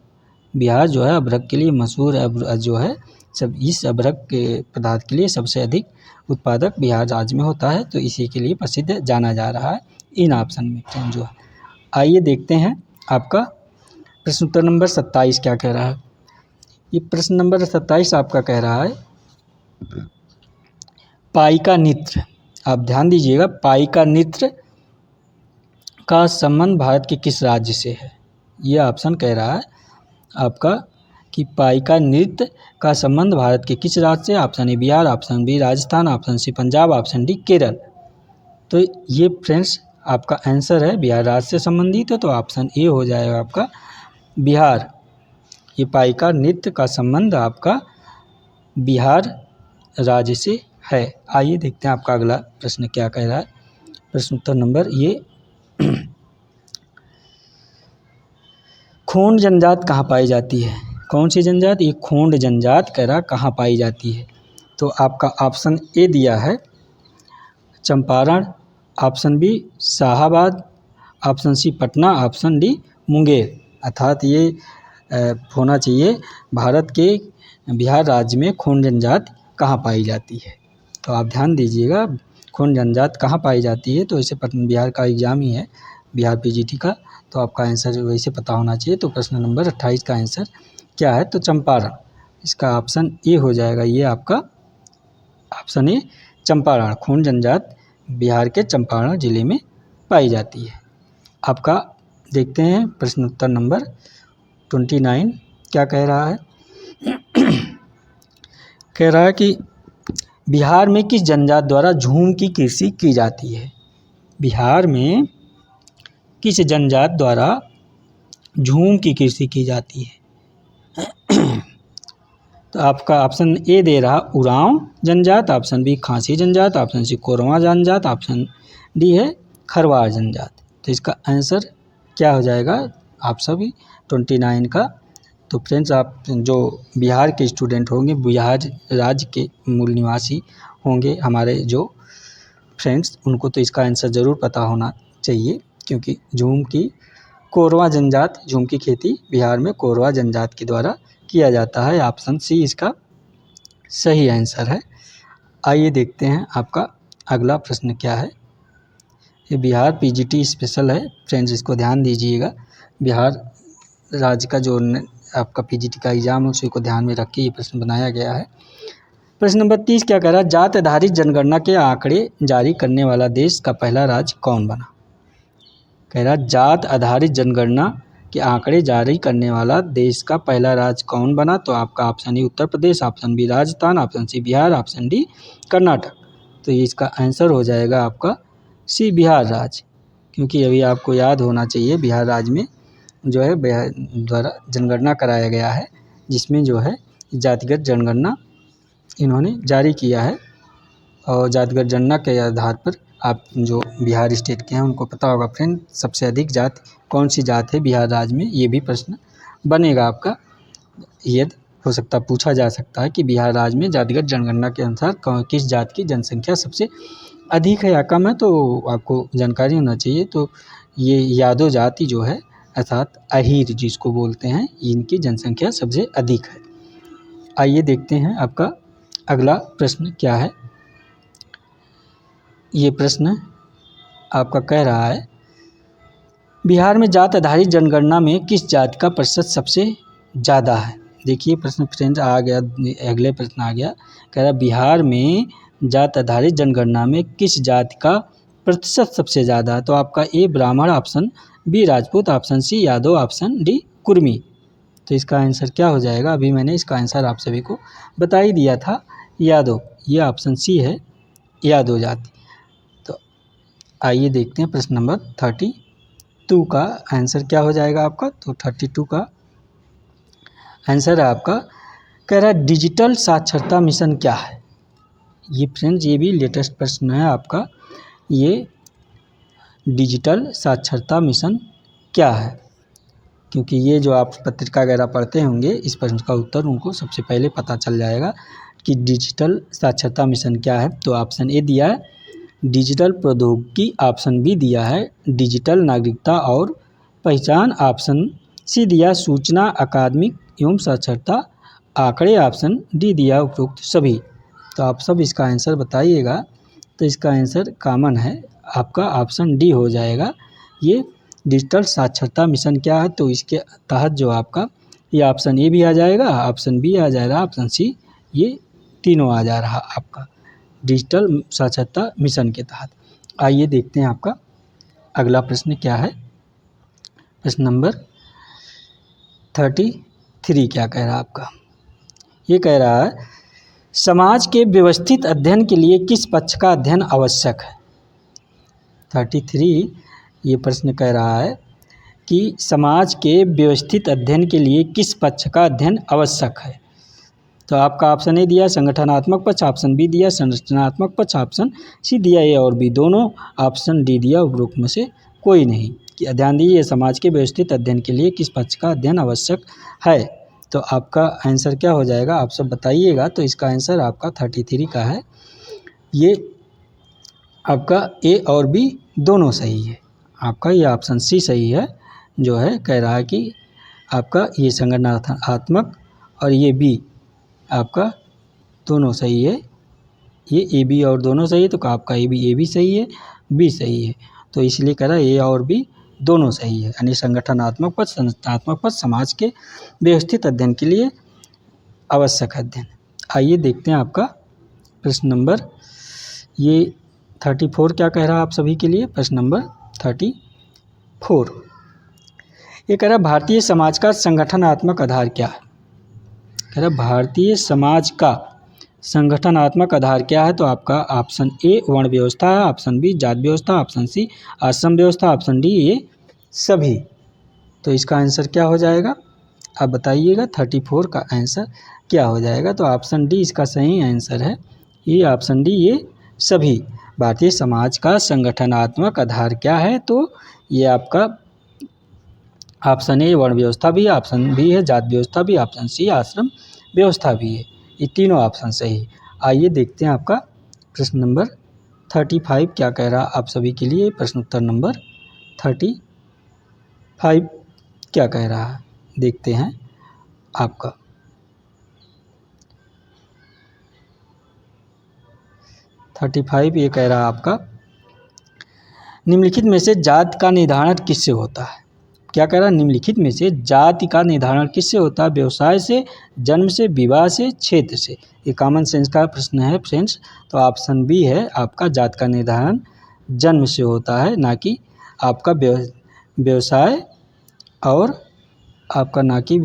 बिहार जो है अभ्रक के लिए मशहूर जो है, सब इस अभ्रक के पदार्थ के लिए सबसे अधिक उत्पादक बिहार राज्य में होता है, तो इसी के लिए प्रसिद्ध जाना जा रहा है इन ऑप्शन में फ्रेंड जो है। आइए देखते हैं आपका प्रश्न उत्तर नंबर 27 क्या कह रहा है। ये प्रश्न नंबर 27 आपका कह रहा है पाइका नृत्य, आप ध्यान दीजिएगा, पाइका नृत्य का संबंध भारत के किस राज्य से है। ये ऑप्शन कह रहा है आपका कि पाइका नृत्य का संबंध भारत के किस राज्य से, option A Bihar, option B Rajasthan, option C Punjab, option D Kerala. तो ये फ्रेंड्स आपका आंसर है बिहार राज्य से संबंधित है, तो ऑप्शन ए हो जाएगा आपका बिहार। ये पाइका नृत्य का संबंध आपका बिहार राज्य से है। आइए देखते हैं आपका अगला प्रश्न क्या कह रहा है। प्रश्न उत्तर नंबर ये खोंड जनजात कहाँ पाई जाती है, कौन सी जनजात, ये खोंड जनजात कह रहा कहाँ पाई जाती है। तो आपका ऑप्शन ए दिया है Champaran, option B Shahabad, option C Patna, option D Munger. अर्थात ये होना चाहिए भारत के बिहार राज्य में खोंड जनजाति कहाँ पाई जाती है। तो आप ध्यान दीजिएगा, खोंड जनजाति कहाँ पाई जाती है। तो इसे बिहार का एग्जाम ही है, बिहार पीजीटी का, तो आपका आंसर वैसे पता होना चाहिए। तो प्रश्न नंबर 28 का आंसर क्या है, तो चंपारण। इसका ऑप्शन ए हो जाएगा, ये आपका ऑप्शन ए चंपारण। खोंड जनजाति बिहार के चंपारण जिले में पाई जाती है। आपका देखते हैं प्रश्न उत्तर नंबर 29 क्या कह रहा है। कह रहा है कि बिहार में किस जनजाति द्वारा झूम की कृषि की जाती है। बिहार में किस जनजाति द्वारा झूम की कृषि की जाती है। तो आपका ऑप्शन ए दे रहा उरांव जनजाति, ऑप्शन बी खासी जनजाति, ऑप्शन सी कोरवा जनजाति, ऑप्शन डी है खरवार जनजाति। तो इसका आंसर क्या हो जाएगा आप सभी 29 का। तो फ्रेंड्स, आप जो बिहार के स्टूडेंट होंगे, बिहार राज्य के मूल निवासी होंगे हमारे जो फ्रेंड्स, उनको तो इसका आंसर ज़रूर पता होना चाहिए, क्योंकि झूम की कोरवा जनजाति, झूम की खेती बिहार में कोरवा जनजाति के द्वारा किया जाता है। ऑप्शन सी इसका सही आंसर है। आइए देखते हैं आपका अगला प्रश्न क्या है। ये बिहार पीजीटी स्पेशल है फ्रेंड्स, इसको ध्यान दीजिएगा। बिहार राज्य का जो आपका पीजीटी का एग्जाम है उसी को ध्यान में रख के ये प्रश्न बनाया गया है। प्रश्न नंबर 30 क्या कह रहा है, जाति आधारित जनगणना के आंकड़े जारी करने वाला देश का पहला राज्य कौन बना। कह रहा है जाति आधारित जनगणना के आंकड़े जारी करने वाला देश का पहला राज्य कौन बना। तो आपका option A Uttar Pradesh, option B Rajasthan, option C Bihar, option D Karnataka. तो ये इसका आंसर हो जाएगा आपका सी बिहार राज्य, क्योंकि अभी आपको याद होना चाहिए बिहार राज्य में जो है बिहार द्वारा जनगणना कराया गया है, जिसमें जो है जातिगत जनगणना इन्होंने जारी किया है। और जातिगत जनगणना के आधार पर आप जो बिहार स्टेट के हैं उनको पता होगा फ्रेंड सबसे अधिक जाति कौन सी जाति है बिहार राज्य में। ये भी प्रश्न बनेगा आपका, ये हो सकता पूछा जा सकता है कि बिहार राज्य में जातिगत जनगणना के अनुसार किस जाति की जनसंख्या सबसे अधिक है या कम है। तो आपको जानकारी होना चाहिए। तो ये यादव जाति जो है अर्थात अहीर जिसको बोलते हैं, इनकी जनसंख्या सबसे अधिक है। आइए देखते हैं आपका अगला प्रश्न क्या है। ये प्रश्न आपका कह रहा है बिहार में जाति आधारित जनगणना में किस जाति का प्रतिशत सबसे ज़्यादा है। देखिए प्रश्न फ्रेंड आ गया, अगले प्रश्न आ गया। कह रहा बिहार में जाति आधारित जनगणना में किस जाति का प्रतिशत सबसे ज़्यादा है। तो आपका A Brahmin, option B Rajput, option C Yadav, option D Kurmi. तो इसका आंसर क्या हो जाएगा, अभी मैंने इसका आंसर आप सभी को बता ही दिया था, यादव। ये ऑप्शन सी है यादव जाति। तो आइए देखते हैं प्रश्न नंबर 32 का आंसर क्या हो जाएगा आपका। तो 32 का आंसर है आपका, कह रहा है डिजिटल साक्षरता मिशन क्या है। ये फ्रेंड्स ये भी लेटेस्ट प्रश्न है आपका। ये डिजिटल साक्षरता मिशन क्या है, क्योंकि ये जो आप पत्रिका वगैरह पढ़ते होंगे इस प्रश्न का उत्तर उनको सबसे पहले पता चल जाएगा कि डिजिटल साक्षरता मिशन क्या है। तो ऑप्शन ए दिया है डिजिटल प्रौद्योगिकी, ऑप्शन बी दिया है डिजिटल नागरिकता और पहचान, ऑप्शन सी दिया सूचना अकादमिक एवं साक्षरता आंकड़े, ऑप्शन डी दिया उपरोक्त सभी। तो आप सब इसका आंसर बताइएगा। तो इसका आंसर कॉमन है आपका, ऑप्शन डी हो जाएगा। ये डिजिटल साक्षरता मिशन क्या है, तो इसके तहत जो आपका ये ऑप्शन ए भी आ जाएगा, ऑप्शन बी आ जाएगा, ऑप्शन सी, ये तीनों आ जा रहा आपका डिजिटल साक्षरता मिशन के तहत। आइए देखते हैं आपका अगला प्रश्न क्या है। प्रश्न नंबर 33 क्या कह रहा है आपका। ये कह रहा है समाज के व्यवस्थित अध्ययन के लिए किस पक्ष का अध्ययन आवश्यक है। 33 ये प्रश्न कह रहा है कि समाज के व्यवस्थित अध्ययन के लिए किस पक्ष का अध्ययन आवश्यक है। तो आपका ऑप्शन ए दिया संगठनात्मक पक्ष, ऑप्शन बी दिया संरचनात्मक पक्ष, ऑप्शन सी दिया ए और बी दोनों, ऑप्शन डी दिया उपरोक्त में से कोई नहीं। कि ध्यान दीजिए समाज के व्यवस्थित अध्ययन के लिए किस पक्ष का अध्ययन आवश्यक है। तो आपका आंसर क्या हो जाएगा आप सब बताइएगा। तो इसका आंसर आपका 33 का है, ये आपका ए और बी दोनों सही है। आपका ये ऑप्शन सी सही है, जो है कह रहा है कि आपका ये संगठनात्मक और ये बी आपका दोनों सही है। ये ए बी और दोनों सही है तो आपका ए बी सही है, बी सही है। तो इसलिए कह रहा है ए और बी दोनों सही है, यानी संगठनात्मक पद, संरचनात्मक पद समाज के व्यवस्थित अध्ययन के लिए आवश्यक अध्ययन। आइए देखते हैं आपका प्रश्न नंबर ये 34 क्या कह रहा है आप सभी के लिए। प्रश्न नंबर 34 ये कह रहा है भारतीय समाज का संगठनात्मक आधार क्या है। कह रहा है भारतीय समाज का संगठनात्मक आधार क्या है। तो आपका ऑप्शन ए वर्ण व्यवस्था है, ऑप्शन बी जात व्यवस्था, ऑप्शन सी आश्रम व्यवस्था, ऑप्शन डी ये सभी। तो इसका आंसर क्या हो जाएगा आप बताइएगा। 34 का आंसर क्या हो जाएगा। तो ऑप्शन डी इसका सही आंसर है। ये ऑप्शन डी ये सभी। भारतीय समाज का संगठनात्मक आधार क्या है। तो ये आपका ऑप्शन ए वर्ण व्यवस्था भी, ऑप्शन बी है जात व्यवस्था भी, ऑप्शन सी आश्रम व्यवस्था भी है। ये तीनों ऑप्शन सही। आइए देखते हैं आपका प्रश्न नंबर 35 क्या कह रहा आप सभी के लिए। प्रश्न उत्तर नंबर 35 क्या कह रहा है देखते हैं आपका। 35 ये कह रहा आपका निम्नलिखित में से जाति का निर्धारण किससे होता है। क्या कह रहा है निम्नलिखित में से जाति का निर्धारण किससे होता है। व्यवसाय से, जन्म से, विवाह से, क्षेत्र से। ये कॉमन सेंस का प्रश्न है फ्रेंड्स। तो ऑप्शन बी है आपका जाति का निर्धारण जन्म से होता है, ना कि आपका व्यवसाय और आपका ना कि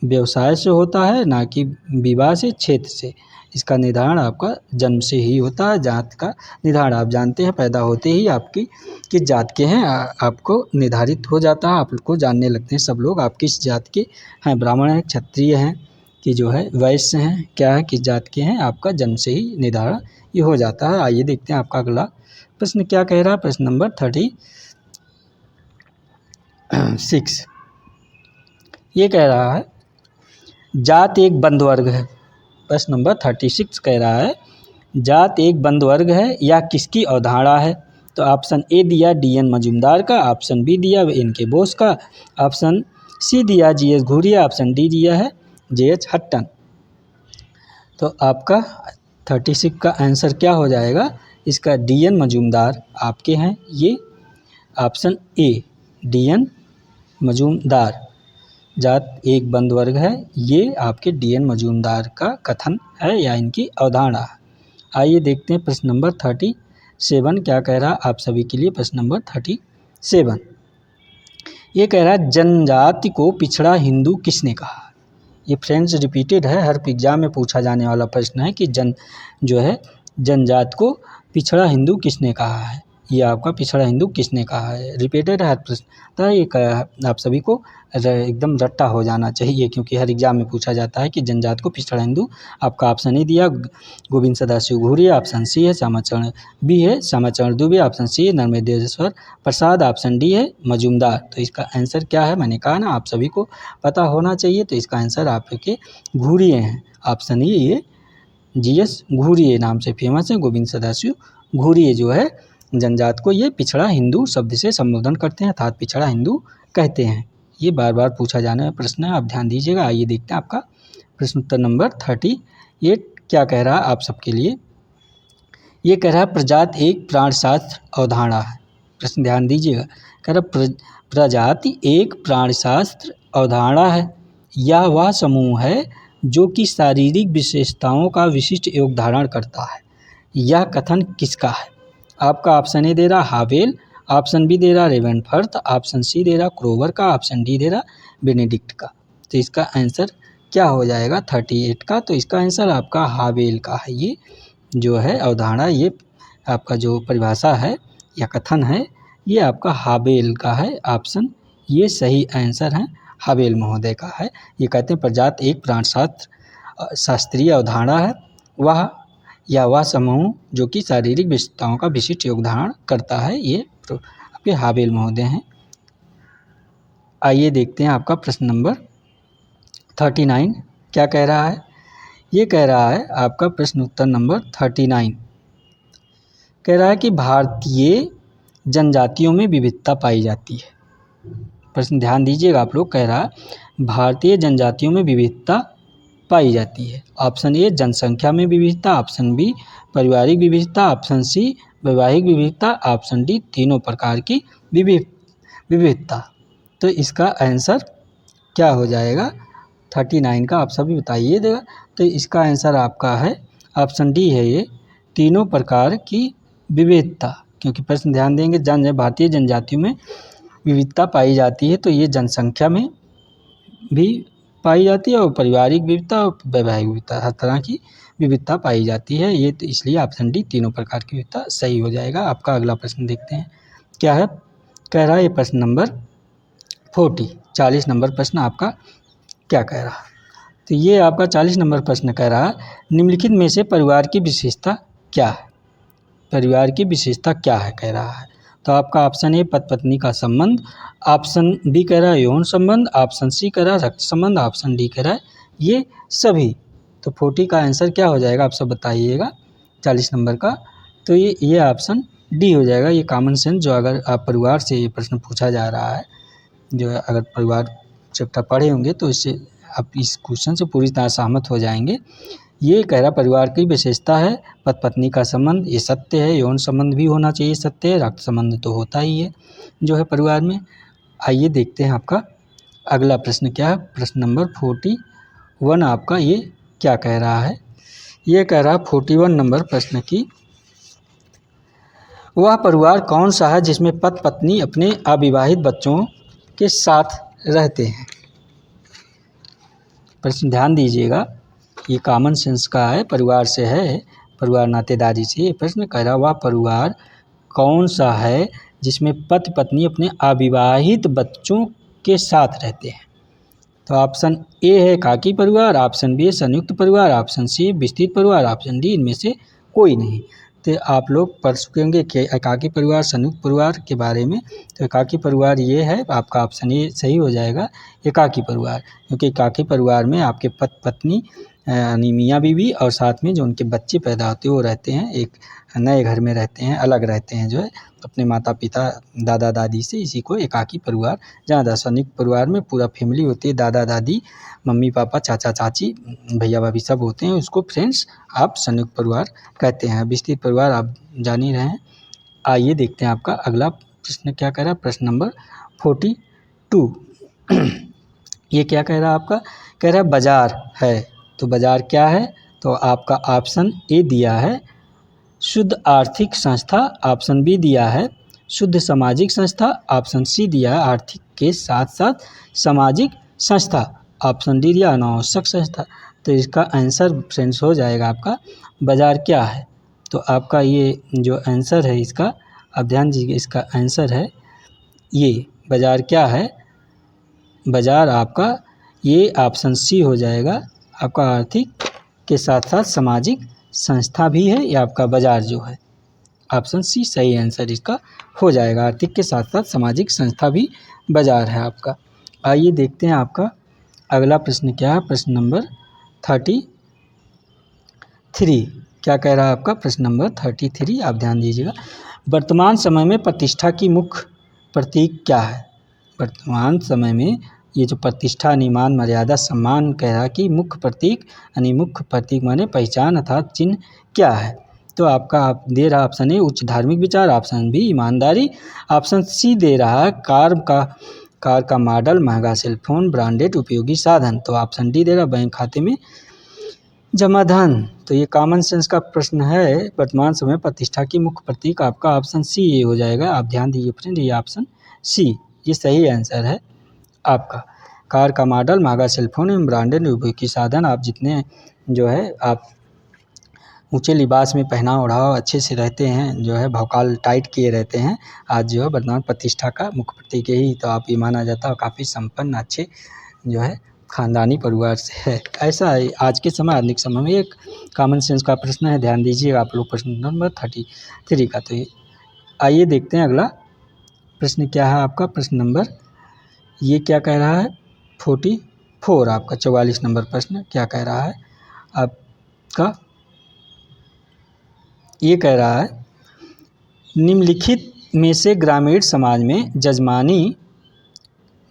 व्यवसाय से होता है, ना कि विवाह से, क्षेत्र से। इसका निर्धारण आपका जन्म से ही होता है। जात का निर्धारण आप जानते हैं पैदा होते ही आपकी किस जात के हैं आपको निर्धारित हो जाता है। आप को जानने लगते हैं सब लोग आप किस जात के हैं, ब्राह्मण हैं, क्षत्रिय हैं कि जो है वैश्य हैं, क्या है किस जात के हैं, आपका जन्म से ही निर्धारण ये हो जाता है। आइए देखते हैं आपका अगला प्रश्न क्या कह रहा है। प्रश्न नंबर 36 ये कह रहा है जात एक बंद वर्ग है। प्रश्न नंबर 36 कह रहा है जात एक बंद वर्ग है या किसकी अवधारणा है। तो ऑप्शन ए दिया डी.एन. मजूमदार का, ऑप्शन बी दिया इनके बोस का, ऑप्शन सी दिया जी.एस. घुरिया, ऑप्शन डी दिया है जे.एच. हट्टन। तो आपका 36 का आंसर क्या हो जाएगा। इसका डी.एन. मजूमदार आपके हैं ये ऑप्शन ए डी.एन. मजूमदार जात एक बंद वर्ग है, ये आपके डी.एन. मजूमदार का कथन है या इनकी अवधारणा है। आइए देखते हैं प्रश्न नंबर 37 क्या कह रहा आप सभी के लिए। प्रश्न नंबर 37 ये कह रहा है जनजाति को पिछड़ा हिंदू किसने कहा। ये फ्रेंड्स रिपीटेड है, हर एग्जाम में पूछा जाने वाला प्रश्न है कि जनजाति को पिछड़ा हिंदू किसने कहा है। ये आपका पिछड़ा हिंदू किसने कहा है, रिपीटेड है हर प्रश्न। तो ये आप सभी को एकदम रट्टा हो जाना चाहिए क्योंकि हर एग्जाम में पूछा जाता है कि जनजाति को पिछड़ा हिंदू। आपका ऑप्शन ए दिया गोविंद सदाशिव घुरिया, ऑप्शन सी है श्यामाचरण बी है श्यामाचरण दुबे, ऑप्शन सी है नर्मदेश्वर प्रसाद, ऑप्शन डी है मजूमदार। तो इसका आंसर क्या है मैंने कहा ना आप सभी को पता होना चाहिए। तो इसका आंसर आपके घुरिए हैं, ऑप्शन ई ये जी.एस. घुरिए नाम से फेमस है। गोविंद सदाशिव घुरिए जो है जनजाति को ये पिछड़ा हिंदू शब्द से संबोधन करते हैं अर्थात पिछड़ा हिंदू कहते हैं। ये बार बार पूछा जाने वाला प्रश्न है, आप ध्यान दीजिएगा। आइए देखते हैं आपका प्रश्न उत्तर नंबर 38 क्या कह रहा है आप सबके लिए। ये कह रहा है प्रजाति एक प्राणशास्त्र अवधारणा है। प्रश्न ध्यान दीजिएगा। कह रहा प्रजाति एक प्राणशास्त्र अवधारणा है या वह समूह है जो कि शारीरिक विशेषताओं का विशिष्ट योग धारण करता है। यह कथन किसका है। आपका ऑप्शन ए दे रहा हावेल, ऑप्शन बी दे रहा रेवेनफर्थ, ऑप्शन सी दे रहा क्रोवर का, ऑप्शन डी दे रहा बेनेडिक्ट का। तो इसका आंसर क्या हो जाएगा 38 का। तो इसका आंसर आपका हावेल का है। ये जो है अवधारणा, ये आपका जो परिभाषा है या कथन है ये आपका हावेल का है। ऑप्शन ये सही आंसर है, हावेल महोदय का है। ये कहते हैं प्रजाति एक प्राणशास्त्र शास्त्रीय अवधारणा है वह समूह जो कि शारीरिक विशेषताओं का विशिष्ट योगदान करता है। ये आपके हावेल महोदय हैं। आइए देखते हैं आपका प्रश्न नंबर 39 क्या कह रहा है। ये कह रहा है आपका प्रश्न उत्तर नंबर 39 कह रहा है कि भारतीय जनजातियों में विविधता पाई जाती है। प्रश्न ध्यान दीजिएगा आप लोग। कह रहा है भारतीय जनजातियों में विविधता पाई जाती है। ऑप्शन ए जनसंख्या में विविधता, ऑप्शन बी पारिवारिक विविधता, ऑप्शन सी वैवाहिक विविधता, ऑप्शन डी तीनों प्रकार की विविधता। तो इसका आंसर क्या हो जाएगा 39 का, आप सभी बताइए देगा। तो इसका आंसर आपका है ऑप्शन डी है, ये तीनों प्रकार की विविधता। क्योंकि प्रश्न ध्यान देंगे, भारतीय जनजातियों में विविधता पाई जाती है, तो ये जनसंख्या में भी पाई जाती है और पारिवारिक विविधता और वैवाहिक विविधता, हर तरह की विविधता पाई जाती है। ये तो इसलिए ऑप्शन डी तीनों प्रकार की विविधता सही हो जाएगा। आपका अगला प्रश्न देखते हैं क्या है। कह रहा है ये प्रश्न नंबर 40 नंबर प्रश्न आपका क्या कह रहा है। तो ये आपका 40 नंबर प्रश्न कह रहा है निम्नलिखित में से परिवार की विशेषता क्या है। परिवार की विशेषता क्या है कह रहा है। तो आपका ऑप्शन ए पति पत्नी का संबंध, ऑप्शन बी कह रहा है यौन संबंध, ऑप्शन सी कह रहा है रक्त संबंध, ऑप्शन डी कह रहा है ये सभी। तो 40 का आंसर क्या हो जाएगा आप सब बताइएगा 40 नंबर का। तो ये ऑप्शन डी हो जाएगा। ये कॉमन सेंस, जो अगर आप परिवार से ये प्रश्न पूछा जा रहा है, जो है अगर परिवार चैप्टर पढ़े होंगे तो इससे आप इस क्वेश्चन से पूरी तरह सहमत हो जाएंगे। ये कह रहा परिवार की विशेषता है पति पत्नी का संबंध, ये सत्य है। यौन संबंध भी होना चाहिए, सत्य है। रक्त संबंध तो होता ही है जो है परिवार में। आइए देखते हैं आपका अगला प्रश्न क्या है। प्रश्न नंबर 41 आपका ये क्या कह रहा है। ये कह रहा 41 नंबर प्रश्न की वह परिवार कौन सा है जिसमें पति पत्नी अपने अविवाहित बच्चों के साथ रहते हैं। प्रश्न ध्यान दीजिएगा, ये कॉमन सेंस का है, परिवार से है, परिवार नातेदारी से। ये प्रश्न कह रहा वह परिवार कौन सा है जिसमें पति पत्नी अपने अविवाहित बच्चों के साथ रहते हैं। तो ऑप्शन ए है एकाकी परिवार, ऑप्शन बी है संयुक्त परिवार, ऑप्शन सी विस्तृत परिवार, ऑप्शन डी इनमें से कोई नहीं। तो आप लोग पढ़ चुके होंगे कि एकाकी परिवार संयुक्त परिवार के बारे में। तो एकाकी परिवार ये है, आपका ऑप्शन ए सही हो जाएगा एकाकी परिवार। क्योंकि एकाकी परिवार में आपके पति पत्नी यानी मियाँ बीवी और साथ में जो उनके बच्चे पैदा होते हैं वो रहते हैं, एक नए घर में रहते हैं, अलग रहते हैं जो है अपने माता पिता दादा दादी से। इसी को एकाकी परिवार ज़्यादा। संयुक्त परिवार में पूरा फैमिली होती है, दादा दादी मम्मी पापा चाचा चाची भैया भाभी सब होते हैं, उसको फ्रेंड्स आप संयुक्त परिवार कहते हैं। विस्तृत परिवार आप जान ही रहे हैं। आइए देखते हैं आपका अगला प्रश्न क्या कह रहा है। प्रश्न नंबर 42 ये क्या कह रहा है आपका, कह रहा है बाजार है। तो बाजार क्या है, तो आपका ऑप्शन ए दिया है शुद्ध आर्थिक संस्था, ऑप्शन बी दिया है शुद्ध सामाजिक संस्था, ऑप्शन सी दिया है आर्थिक के साथ साथ सामाजिक संस्था, ऑप्शन डी दिया अनावश्यक संस्था। तो इसका आंसर फ्रेंड्स हो जाएगा आपका बाजार क्या है। तो आपका ये जो आंसर है इसका, आप ध्यान दीजिए, इसका आंसर है ये बाजार क्या है। बाजार आपका ये ऑप्शन सी हो जाएगा। आपका आर्थिक के साथ साथ सामाजिक संस्था भी है, ये आपका बाजार जो है ऑप्शन सी सही आंसर इसका हो जाएगा। आर्थिक के साथ साथ सामाजिक संस्था भी बाजार है आपका। आइए देखते हैं आपका अगला प्रश्न क्या है। प्रश्न नंबर 33 क्या कह रहा है आपका। प्रश्न नंबर 33 आप ध्यान दीजिएगा, वर्तमान समय में प्रतिष्ठा की मुख्य प्रतीक क्या है। वर्तमान समय में ये जो प्रतिष्ठा निमान मर्यादा सम्मान कह रहा कि मुख्य प्रतीक यानी मुख्य प्रतीक माने पहचान अर्थात चिन्ह क्या है। तो आपका आप दे रहा ऑप्शन ए उच्च धार्मिक विचार, ऑप्शन बी ईमानदारी, ऑप्शन सी दे रहा है कार का मॉडल, महंगा सेलफोन, ब्रांडेड उपयोगी साधन। तो ऑप्शन डी दे रहा बैंक खाते में जमा धन। तो ये कॉमन सेंस का प्रश्न है। वर्तमान समय प्रतिष्ठा की मुख्य प्रतीक आपका ऑप्शन सी ये हो जाएगा। आप ध्यान दीजिए फ्रेंड, ये ऑप्शन सी ये सही आंसर है आपका। कार का मॉडल, महंगा सेलफोन एवं ब्रांडेड उपयोगी साधन। आप जितने जो है आप ऊंचे लिबास में पहनाव ओढ़ाव अच्छे से रहते हैं, जो है भौकाल टाइट किए रहते हैं, आज जो है वर्तमान प्रतिष्ठा का मुख्य प्रतीक यही तो आप ये माना जाता है। काफ़ी संपन्न अच्छे जो है खानदानी परिवार से है। ऐसा है आज के समय आधुनिक समय में एक कॉमन सेंस का प्रश्न है। ध्यान दीजिएगा आप लोग प्रश्न नंबर 33 का। तो आइए देखते हैं अगला प्रश्न क्या है आपका। प्रश्न नंबर ये क्या कह रहा है 44 आपका 44 नंबर प्रश्न क्या कह रहा है आपका। ये कह रहा है निम्नलिखित में से ग्रामीण समाज में जजमानी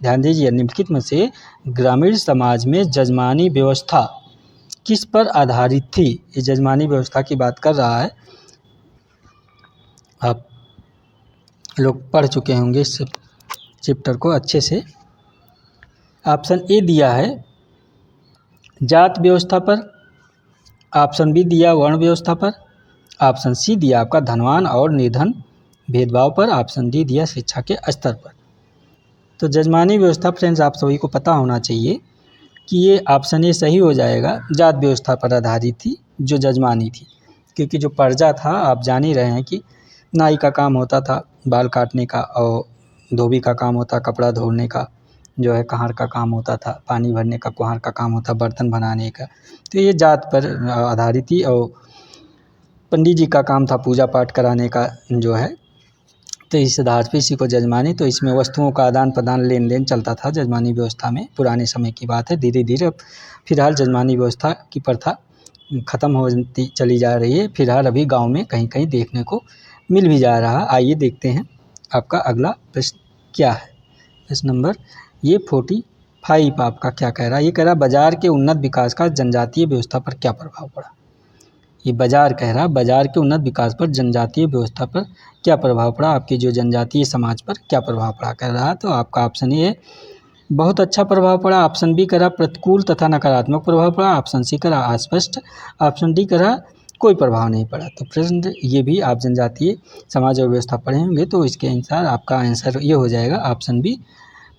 ध्यान दीजिए, निम्नलिखित में से ग्रामीण समाज में जजमानी व्यवस्था किस पर आधारित थी। ये जजमानी व्यवस्था की बात कर रहा है, आप लोग पढ़ चुके होंगे इस चैप्टर को अच्छे से। ऑप्शन ए दिया है जात व्यवस्था पर, ऑप्शन बी दिया वर्ण व्यवस्था पर, ऑप्शन सी दिया आपका धनवान और निर्धन भेदभाव पर, ऑप्शन डी दिया शिक्षा के स्तर पर। तो जजमानी व्यवस्था फ्रेंड्स आप सभी को पता होना चाहिए कि ये ऑप्शन ए सही हो जाएगा, जात व्यवस्था पर आधारित थी जो जजमानी थी। क्योंकि जो प्रजा था, आप जान ही रहे हैं कि नाई का काम होता था बाल काटने का, और धोबी का काम होता कपड़ा धोने का, जो है कहार का काम होता था पानी भरने का, कुम्हार का काम होता बर्तन बनाने का। तो ये जात पर आधारित थी। और पंडित जी का काम था पूजा पाठ कराने का जो है, तो इस आधार पर इसी को जजमानी। तो इसमें वस्तुओं का आदान प्रदान लेन देन चलता था जजमानी व्यवस्था में, पुराने समय की बात है। धीरे धीरे फिलहाल जजमानी व्यवस्था की प्रथा ख़त्म होती चली जा रही है। फिलहाल अभी गांव में कहीं कहीं देखने को मिल भी जा रहा। आइए देखते हैं आपका अगला प्रश्न क्या है। प्रश्न नंबर ये 45 आपका क्या कह रहा है। ये कह रहा है बाजार के उन्नत विकास का जनजातीय व्यवस्था पर क्या प्रभाव पड़ा। ये बाजार कह रहा है बाजार के उन्नत विकास पर जनजातीय व्यवस्था पर क्या प्रभाव पड़ा, आपकी जो जनजातीय समाज पर क्या प्रभाव पड़ा कह रहा है। तो आपका ऑप्शन ए है बहुत अच्छा प्रभाव पड़ा, ऑप्शन बी करा प्रतिकूल तथा नकारात्मक प्रभाव पड़ा, ऑप्शन सी करा अस्पष्ट, ऑप्शन डी करा कोई प्रभाव नहीं पड़ा। तो फ्रेंड ये भी आप जनजातीय समाज और व्यवस्था पढ़े होंगे, तो इसके अनुसार आपका आंसर ये हो जाएगा ऑप्शन बी,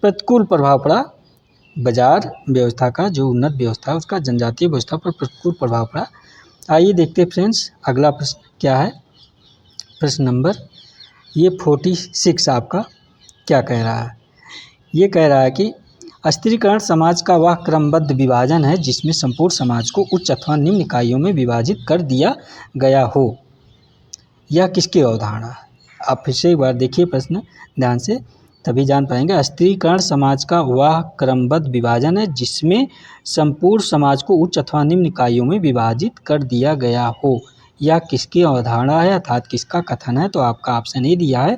प्रतिकूल प्रभाव पड़ा बाजार व्यवस्था का, जो उन्नत व्यवस्था है उसका जनजातीय व्यवस्था पर प्रतिकूल प्रभाव पड़ा। आइए देखते हैं फ्रेंड्स अगला प्रश्न क्या है। प्रश्न नंबर ये 46 आपका क्या कह रहा है। ये कह रहा है कि स्त्रीकरण समाज का वह क्रमबद्ध विभाजन है जिसमें संपूर्ण समाज को उच्च अथवा निम्न इकाइयों में विभाजित कर दिया गया हो। यह किसकी अवधारणा है। आप फिर से एक बार देखिए प्रश्न ध्यान से, तभी जान पाएंगे। स्त्रीकरण समाज का वह क्रमबद्ध विभाजन है जिसमें संपूर्ण समाज को उच्च अथवा निम्न इकाइयों में विभाजित कर दिया गया हो। यह किसकी अवधारणा है अर्थात किसका कथन है। तो आपका ऑप्शन ए दिया है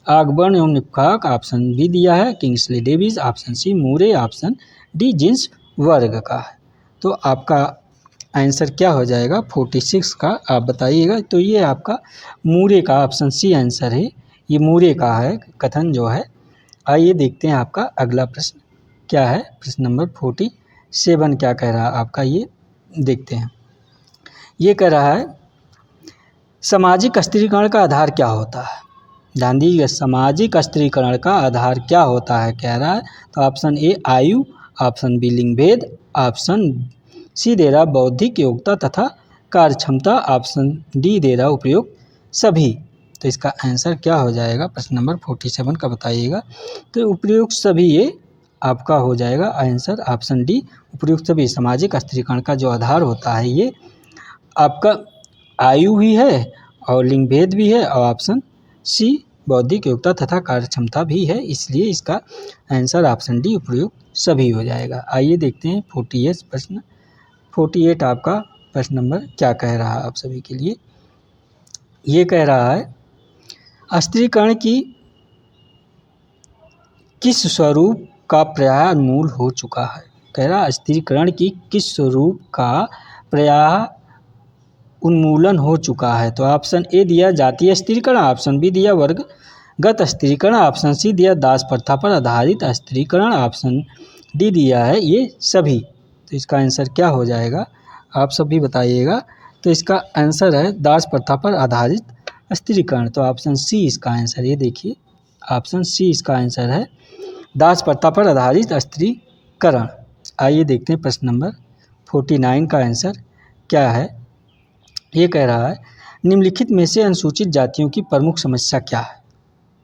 आगबर्न एवं निफाक, ऑप्शन बी दिया है किंग्सली डेविस, ऑप्शन सी मूरे, ऑप्शन डी जींस वर्ग का है। तो आपका आंसर क्या हो जाएगा 46 का आप बताइएगा। तो ये आपका मूरे का ऑप्शन सी आंसर है, ये मूरे का है कथन जो है। आइए देखते हैं आपका अगला प्रश्न क्या है। प्रश्न नंबर 47 क्या कह रहा है आपका, ये देखते हैं। ये कह रहा है सामाजिक स्त्रीकरण का आधार क्या होता है। ध्यान दीजिए, सामाजिक स्त्रीकरण का आधार क्या होता है कह रहा है। तो ऑप्शन ए आयु, ऑप्शन बी लिंग भेद, ऑप्शन सी दे रहा बौद्धिक योग्यता तथा कार्य क्षमता, ऑप्शन डी दे रहा उपयोग सभी। तो इसका आंसर क्या हो जाएगा प्रश्न नंबर 47 का बताइएगा। तो उपयुक्त सभी ये आपका हो जाएगा आंसर ऑप्शन डी उपयुक्त सभी। सामाजिक स्त्रीकरण का जो आधार होता है ये आपका आयु भी है और लिंग भेद भी है, और ऑप्शन सी बौद्धिक योग्यता तथा कार्य क्षमता भी है, इसलिए इसका आंसर ऑप्शन डी उपयुक्त सभी हो जाएगा। आइए देखते हैं 48 प्रश्न। 48 आपका प्रश्न नंबर क्या कह रहा है आप सभी के लिए। ये कह रहा है स्त्रीकरण की किस स्वरूप का प्रायः उन्मूल हो चुका है। कह रहा स्त्रीकरण की किस स्वरूप का प्रायः उन्मूलन हो चुका है। तो ऑप्शन ए दिया जातीय स्त्रीकरण, ऑप्शन बी दिया वर्गगत स्त्रीकरण, ऑप्शन सी दिया दास प्रथा पर आधारित स्त्रीकरण, ऑप्शन डी दिया है ये सभी। तो इसका आंसर क्या हो जाएगा आप सभी बताइएगा। तो इसका आंसर है दास प्रथा पर आधारित स्त्रीकरण। तो ऑप्शन सी इसका आंसर, ये देखिए ऑप्शन सी इसका आंसर है दास प्रथा पर आधारित स्त्रीकरण। आइए देखते हैं प्रश्न नंबर 49 का आंसर क्या है। ये कह रहा है निम्नलिखित में से अनुसूचित जातियों की प्रमुख समस्या क्या है।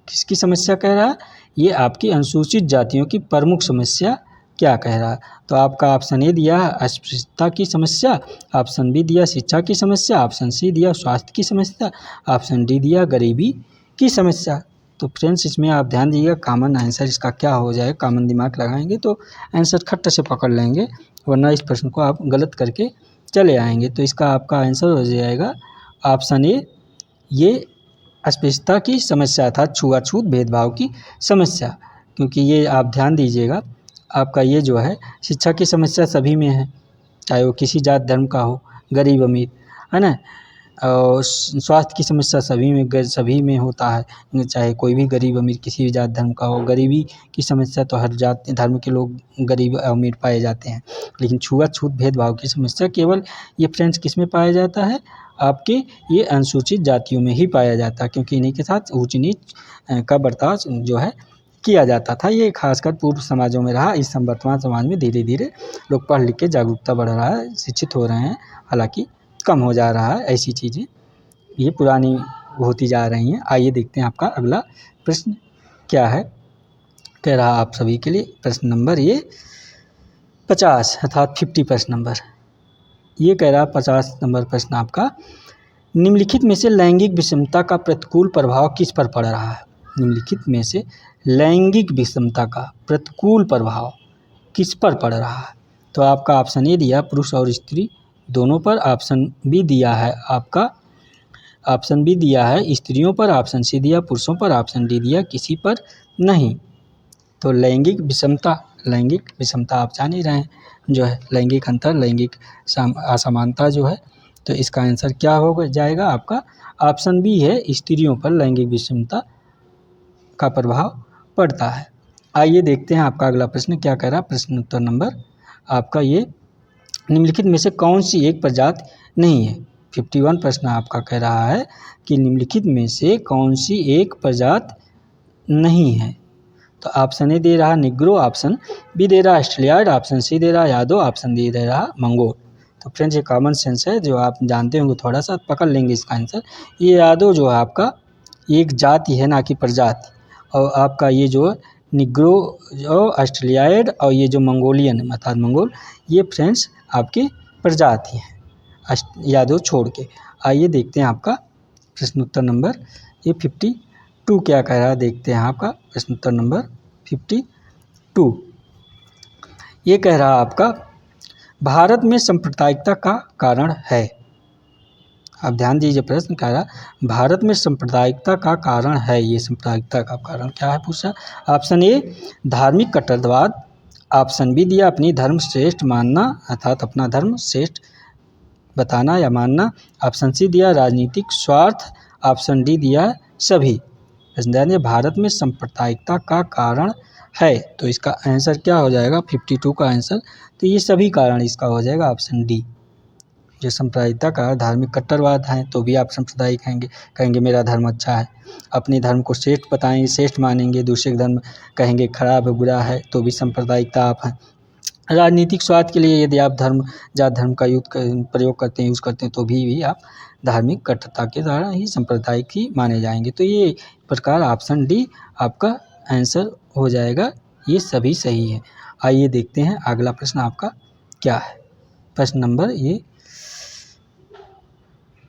किसकी समस्या कह रहा है, ये आपकी अनुसूचित जातियों की प्रमुख समस्या क्या कह रहा है। तो आपका ऑप्शन ए दिया अस्पृश्यता की समस्या, ऑप्शन बी दिया शिक्षा की समस्या, ऑप्शन सी दिया स्वास्थ्य की समस्या, ऑप्शन डी दिया गरीबी की समस्या। तो फ्रेंड्स इसमें आप ध्यान दीजिएगा कॉमन आंसर इसका क्या हो जाएगा। कॉमन दिमाग लगाएंगे तो आंसर खट्ट से पकड़ लेंगे, वरना इस प्रश्न को आप गलत करके चले आएंगे। तो इसका आपका आंसर हो जाएगा ऑप्शन ए, ये अस्पृश्यता की समस्या था, छुआछूत भेदभाव की समस्या। क्योंकि ये आप ध्यान दीजिएगा, आपका ये जो है शिक्षा की समस्या सभी में है, चाहे वो किसी जात धर्म का हो, गरीब अमीर, है ना। और स्वास्थ्य की समस्या सभी में होता है, चाहे कोई भी गरीब अमीर किसी भी जात धर्म का हो। गरीबी की समस्या तो हर जात धर्म के लोग गरीब अमीर पाए जाते हैं, लेकिन छुआछूत भेदभाव की समस्या केवल ये फ्रेंड्स किस में पाया जाता है, आपके ये अनुसूचित जातियों में ही पाया जाता है, क्योंकि इन्हीं के साथ ऊंच नीच का बर्ताव जो है किया जाता था। ये खासकर पूर्व समाजों में रहा। इस वर्तमान समाज में धीरे धीरे लोग पढ़ लिख के जागरूकता बढ़ रहा है, शिक्षित हो रहे हैं, हालांकि कम हो जा रहा है। ऐसी चीज़ें ये पुरानी होती जा रही हैं। आइए देखते हैं आपका अगला प्रश्न क्या है। कह रहा आप सभी के लिए प्रश्न नंबर ये 50 अर्थात 50 प्रश्न नंबर। ये कह रहा 50 नंबर प्रश्न आपका, निम्नलिखित में से लैंगिक विषमता का प्रतिकूल प्रभाव किस पर पड़ रहा है। निम्नलिखित में से लैंगिक विषमता का प्रतिकूल प्रभाव किस पर पड़ रहा है। तो आपका ऑप्शन ए दिया पुरुष और स्त्री दोनों पर, ऑप्शन बी दिया है आपका, ऑप्शन बी दिया है स्त्रियों पर, ऑप्शन सी दिया पुरुषों पर, ऑप्शन डी दिया किसी पर नहीं। तो लैंगिक विषमता आप जान ही रहे हैं, जो है लैंगिक अंतर, लैंगिक असमानता जो है। तो इसका आंसर क्या हो जाएगा आपका, ऑप्शन बी है, स्त्रियों पर लैंगिक विषमता का प्रभाव पड़ता है। आइए देखते हैं आपका अगला प्रश्न क्या कह रहा है। प्रश्न उत्तर नंबर आपका ये, निम्नलिखित में से कौन सी एक प्रजाति नहीं है। 51 प्रश्न आपका कह रहा है कि निम्नलिखित में से कौन सी एक प्रजाति नहीं है। तो ऑप्शन ए दे रहा निग्रो, ऑप्शन बी दे रहा ऑस्ट्रेलियाड, ऑप्शन सी दे रहा यादव, ऑप्शन डी दे रहा मंगोल। तो फ्रेंड्स ये कॉमन सेंस है, जो आप जानते होंगे, थोड़ा सा पकड़ लेंगे इसका आंसर। ये यादव जो है आपका एक जाति है, ना कि प्रजाति। और आपका ये जो निग्रो, जो ऑस्ट्रेलियाड और ये जो मंगोलियन अर्थात मंगोल, ये फ्रेंड्स आपके प्रजाति हैं यादव छोड़ के। आइए देखते हैं आपका प्रश्न उत्तर नंबर ये 52 क्या कह रहा है। देखते हैं आपका प्रश्न उत्तर नंबर 52। ये कह रहा आपका, भारत में सांप्रदायिकता का कारण है। आप ध्यान दीजिए, प्रश्न कह रहा भारत में सांप्रदायिकता का कारण है। ये सांप्रदायिकता का कारण क्या है पूछा। ऑप्शन ए धार्मिक कट्टरवाद, ऑप्शन बी दिया अपनी धर्म श्रेष्ठ मानना अर्थात अपना धर्म श्रेष्ठ बताना या मानना, ऑप्शन सी दिया राजनीतिक स्वार्थ, ऑप्शन डी दिया सभी। प्रश्न भारत में सांप्रदायिकता का कारण है, तो इसका आंसर क्या हो जाएगा 52 का आंसर। तो ये सभी कारण इसका हो जाएगा ऑप्शन डी। जो सांप्रदायिकता का धार्मिक कट्टरवाद है तो भी आप सांप्रदायिक कहेंगे मेरा धर्म अच्छा है, अपने धर्म को श्रेष्ठ बताएंगे, श्रेष्ठ मानेंगे, दूसरे धर्म कहेंगे खराब है बुरा है, तो भी सांप्रदायिकता आप हैं। राजनीतिक स्वार्थ के लिए यदि आप जात धर्म का प्रयोग करते हैं, यूज़ करते हैं, तो भी आप धार्मिक कट्टरता के द्वारा ही सांप्रदायिक ही माने जाएंगे। तो ये प्रकार ऑप्शन डी आपका आंसर हो जाएगा, ये सभी सही है। आइए देखते हैं अगला प्रश्न आपका क्या है। प्रश्न नंबर ये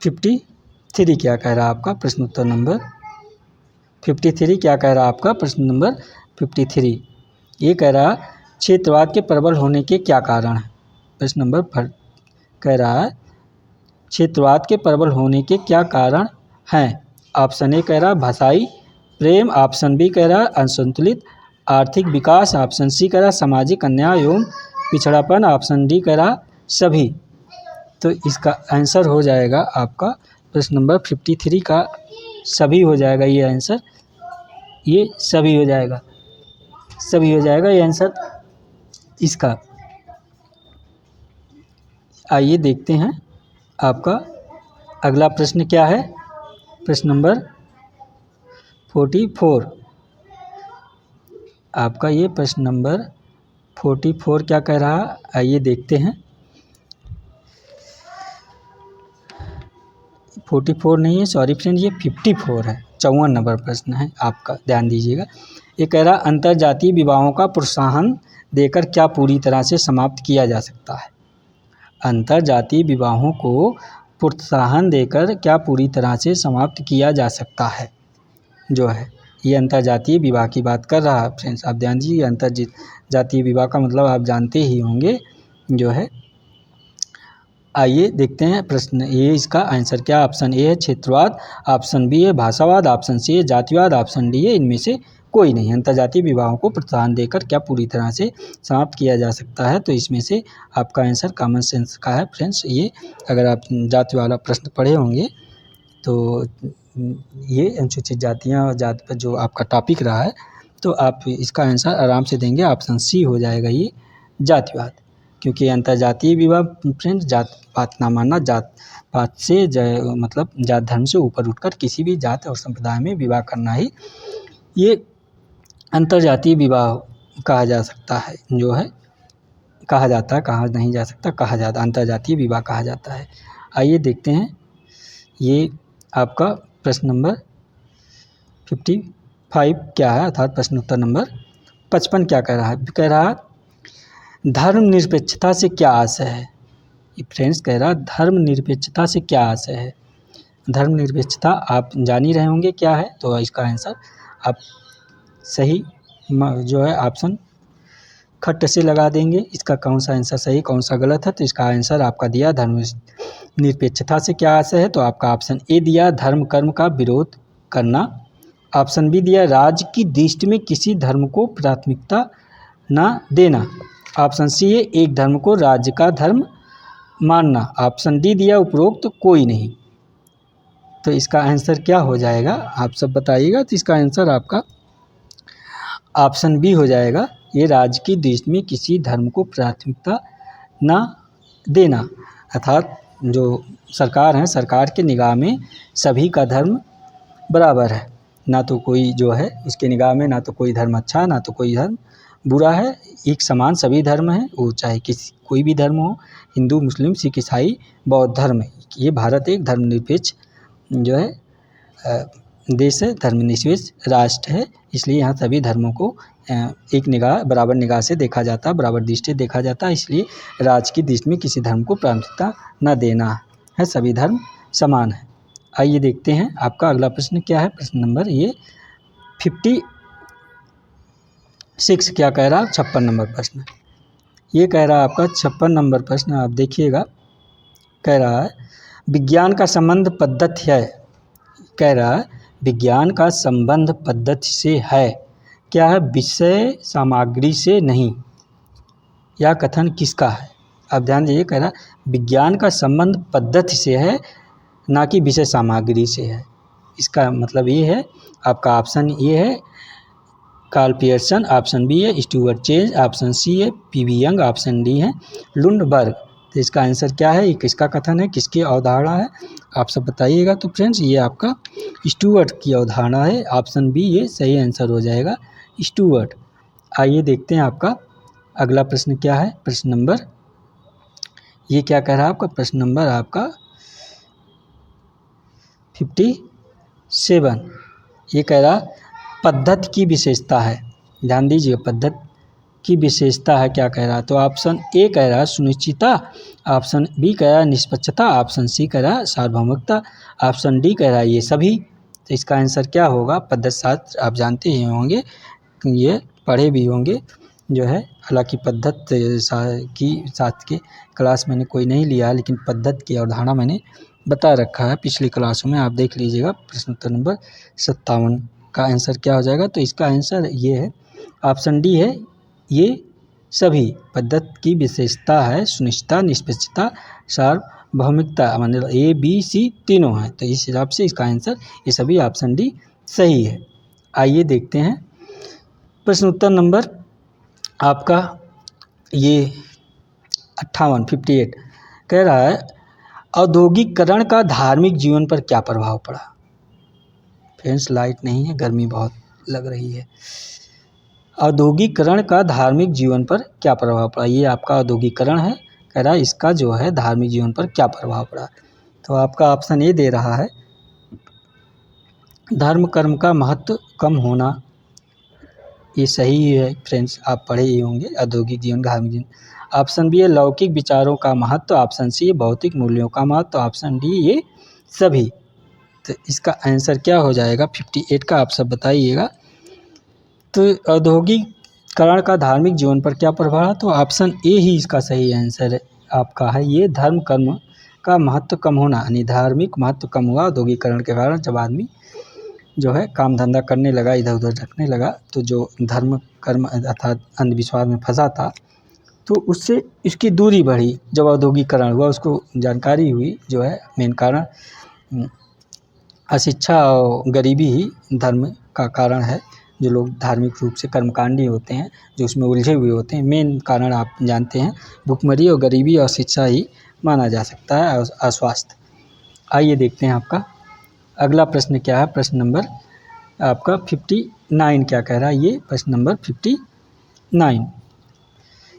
53 क्या कह रहा है आपका। प्रश्न उत्तर नंबर 53 क्या कह रहा है आपका। प्रश्न नंबर 53 ये कह रहा क्षेत्रवाद के प्रबल होने के क्या कारण है। प्रश्न नंबर कह रहा है क्षेत्रवाद के प्रबल होने के क्या कारण हैं। ऑप्शन ए कह रहा भाषाई प्रेम, ऑप्शन बी कह रहा असंतुलित आर्थिक विकास, ऑप्शन सी कह रहा सामाजिक अन्याय एवं पिछड़ापन, ऑप्शन डी कह रहा सभी। तो इसका आंसर हो जाएगा आपका प्रश्न नंबर 53 का सभी हो जाएगा। ये आंसर ये सभी हो जाएगा, सभी हो जाएगा ये आंसर इसका। आइए देखते हैं आपका अगला प्रश्न क्या है। प्रश्न नंबर 44 आपका ये प्रश्न नंबर 44 क्या कह रहा है, आइए देखते हैं। 44 नहीं है, सॉरी फ्रेंड, ये 54 है, 54 नंबर प्रश्न है आपका, ध्यान दीजिएगा। ये कह रहा अंतर्जातीय विवाहों का प्रोत्साहन देकर क्या पूरी तरह से समाप्त किया जा सकता है। अंतर्जातीय विवाहों को प्रोत्साहन देकर क्या पूरी तरह से समाप्त किया जा सकता है। जो है ये अंतर्जातीय विवाह की बात कर रहा है फ्रेंड्स, आप ध्यान दीजिए। अंतर्जातीय विवाह का मतलब आप जानते ही होंगे जो है। आइए देखते हैं प्रश्न ये इसका आंसर क्या। ऑप्शन ए है क्षेत्रवाद, ऑप्शन बी है भाषावाद, ऑप्शन सी है जातिवाद, ऑप्शन डी है इनमें से कोई नहीं। अंतर्जातीय विवाहों को प्रोत्साहन देकर क्या पूरी तरह से समाप्त किया जा सकता है? तो इसमें से आपका आंसर कॉमन सेंस का है फ्रेंड्स। ये अगर आप जाति वाला प्रश्न पढ़े होंगे तो ये अनुसूचित जातियाँ और जाति पर जो आपका टॉपिक रहा है तो आप इसका आंसर आराम से देंगे। ऑप्शन सी हो जाएगा ये जातिवाद, क्योंकि अंतर्जातीय विवाह फ्रेंड्स जात पात ना मानना, जात पात से मतलब जात धर्म से ऊपर उठकर किसी भी जात और संप्रदाय में विवाह करना ही ये अंतर्जातीय विवाह कहा जा सकता है, जो है कहा जाता है, कहा नहीं जा सकता, कहा जाता अंतर्जातीय विवाह कहा जाता है। आइए देखते हैं ये आपका प्रश्न नंबर 55 क्या है, अर्थात प्रश्न उत्तर नंबर 55 क्या कह रहा है? कह रहा है धर्मनिरपेक्षता से क्या आशय है? ये फ्रेंड्स कह रहा है धर्मनिरपेक्षता से क्या आशय है? धर्मनिरपेक्षता आप जान ही रहे होंगे क्या है, तो इसका आंसर आप सही जो है ऑप्शन खट्ट से लगा देंगे। इसका कौन सा आंसर सही कौन सा गलत है, तो इसका आंसर आपका दिया धर्मनिरपेक्षता से क्या आशय है, तो आपका ऑप्शन ए दिया धर्म कर्म का विरोध करना। ऑप्शन बी दिया राज्य की दृष्टि में किसी धर्म को प्राथमिकता ना देना। ऑप्शन सी है एक धर्म को राज्य का धर्म मानना। ऑप्शन डी दिया उपरोक्त कोई नहीं। तो इसका आंसर क्या हो जाएगा आप सब बताइएगा। तो इसका आंसर आपका ऑप्शन बी हो जाएगा, ये राज्य की दृष्टि में किसी धर्म को प्राथमिकता ना देना, अर्थात जो सरकार है, सरकार के निगाह में सभी का धर्म बराबर है, ना तो कोई जो है उसके निगाह में ना तो कोई धर्म अच्छा है ना तो कोई धर्म बुरा है, एक समान सभी धर्म हैं, वो चाहे कोई भी धर्म हो, हिंदू मुस्लिम सिख ईसाई बौद्ध धर्म। ये भारत एक धर्मनिरपेक्ष जो है देश है, धर्मनिरपेक्ष राष्ट्र है, इसलिए यहाँ सभी धर्मों को एक निगाह बराबर निगाह से देखा जाता है, बराबर दृष्टि से देखा जाता है, इसलिए राज्य की दृष्टि में किसी धर्म को प्राथमिकता न देना है, सभी धर्म समान है। आइए देखते हैं आपका अगला प्रश्न क्या है। प्रश्न नंबर ये 56 क्या कह रहा है, 56 नंबर प्रश्न ये कह रहा है आपका 56 नंबर प्रश्न आप देखिएगा। कह रहा है विज्ञान का संबंध पद्धति है, कह रहा है विज्ञान का संबंध पद्धति से है, क्या है विषय सामग्री से नहीं। यह कथन किसका है? आप ध्यान दीजिए, कह रहा विज्ञान का संबंध पद्धति से है ना कि विषय सामग्री से है। इसका मतलब ये है आपका ऑप्शन ये है कार्ल पियर्सन, ऑप्शन बी है स्टुअर्ट चेज, ऑप्शन सी है पीवी यंग, ऑप्शन डी है लुंडबर्ग। तो इसका आंसर क्या है, ये किसका कथन है, किसकी अवधारणा है, आप सब बताइएगा। तो फ्रेंड्स ये आपका स्टुअर्ट की अवधारणा है, ऑप्शन बी ये सही आंसर हो जाएगा स्टुअर्ट। आइए देखते हैं आपका अगला प्रश्न क्या है। प्रश्न नंबर ये क्या कह रहा है आपका, प्रश्न नंबर आपका 57 ये कह रहा पद्धति की विशेषता है। ध्यान दीजिए पद्धति की विशेषता है, क्या कह रहा है। तो ऑप्शन ए कह रहा है सुनिश्चितता, ऑप्शन बी कह रहा है निष्पक्षता, ऑप्शन सी कह रहा है सार्वभौमिकता, ऑप्शन डी कह रहा है ये सभी। तो इसका आंसर क्या होगा, पद्धति शास्त्र आप जानते ही होंगे, ये पढ़े भी होंगे जो है, हालांकि पद्धति की शास्त्र के क्लास मैंने कोई नहीं लिया, लेकिन पद्धति की अवधारणा मैंने बता रखा है पिछली क्लासों में, आप देख लीजिएगा। प्रश्न उत्तर नंबर 57 का आंसर क्या हो जाएगा। तो इसका आंसर ये है ऑप्शन डी है ये सभी। पद्धति की विशेषता है सुनिश्चितता, निष्पक्षता, सार्वभौमिकता, मतलब ए बी सी तीनों हैं, तो इस हिसाब से इसका आंसर ये सभी ऑप्शन डी सही है। आइए देखते हैं प्रश्न उत्तर नंबर आपका ये 58 कह रहा है औद्योगिकरण का धार्मिक जीवन पर क्या प्रभाव पड़ा। फ्रेंड्स लाइट नहीं है, गर्मी बहुत लग रही है। औद्योगिकरण का धार्मिक जीवन पर क्या प्रभाव पड़ा, ये आपका औद्योगिकरण है, कह रहा है इसका जो है धार्मिक जीवन पर क्या प्रभाव पड़ा। तो आपका ऑप्शन ये दे रहा है धर्म कर्म का महत्व कम होना, ये सही है फ्रेंड्स, आप पढ़े ही होंगे औद्योगिक जीवन धार्मिक जीवन। ऑप्शन बी है लौकिक विचारों का महत्व, ऑप्शन सी है भौतिक मूल्यों का महत्व, ऑप्शन डी ये सभी। तो इसका आंसर क्या हो जाएगा 58 का, आप सब बताइएगा। तो औद्योगिकरण का धार्मिक जीवन पर क्या प्रभाव है, तो ऑप्शन ए ही इसका सही आंसर है आपका है, ये धर्म कर्म का महत्व कम होना, यानी धार्मिक महत्व कम हुआ औद्योगिकरण के कारण। जब आदमी जो है काम धंधा करने लगा, इधर उधर रखने लगा, तो जो धर्म कर्म अर्थात अंधविश्वास में फंसा था तो उससे इसकी दूरी बढ़ी। जब औद्योगिकरण हुआ उसको जानकारी हुई जो है मेन कारण अशिक्षा और गरीबी ही धर्म का कारण है। जो लोग धार्मिक रूप से कर्मकांडी होते हैं, जो उसमें उलझे हुए होते हैं, मेन कारण आप जानते हैं भुखमरी और गरीबी और शिक्षा ही माना जा सकता है, और अस्वास्थ्य। आइए देखते हैं आपका अगला प्रश्न क्या है। प्रश्न नंबर आपका 59 क्या कह रहा है, ये प्रश्न नंबर 59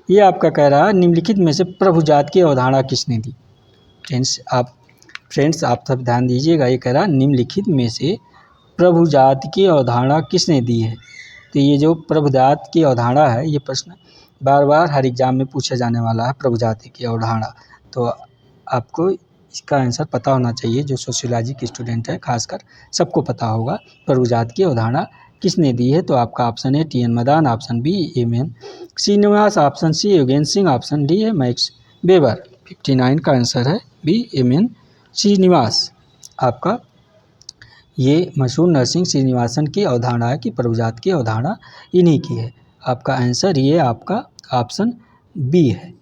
ये आपका कह रहा है निम्नलिखित में से प्रभु जात की अवधारणा किसने दी। फ्रेंड्स आप सब ध्यान दीजिएगा, ये कह रहा है निम्नलिखित में से प्रभु जात की अवधारणा किसने दी है। तो ये जो प्रभु जात की अवधारणा है, ये प्रश्न बार बार हर एग्जाम में पूछा जाने वाला है, प्रभु जाति की अवधारणा। तो आपको इसका आंसर पता होना चाहिए, जो सोशियोलॉजी के स्टूडेंट है खासकर सबको पता होगा प्रभु जात की अवधारणा किसने दी है। तो आपका ऑप्शन है T N. Madan, option B M N. Srinivas, option C Yogendra Singh, option D है मैक्स वेबर। 59 का आंसर है बी एम.एन. श्रीनिवास। आपका ये मशहूर नरसिंह श्रीनिवासन की अवधारणा है कि प्रभुजात की अवधारणा इन्हीं की है। आपका आंसर ये आपका ऑप्शन बी है।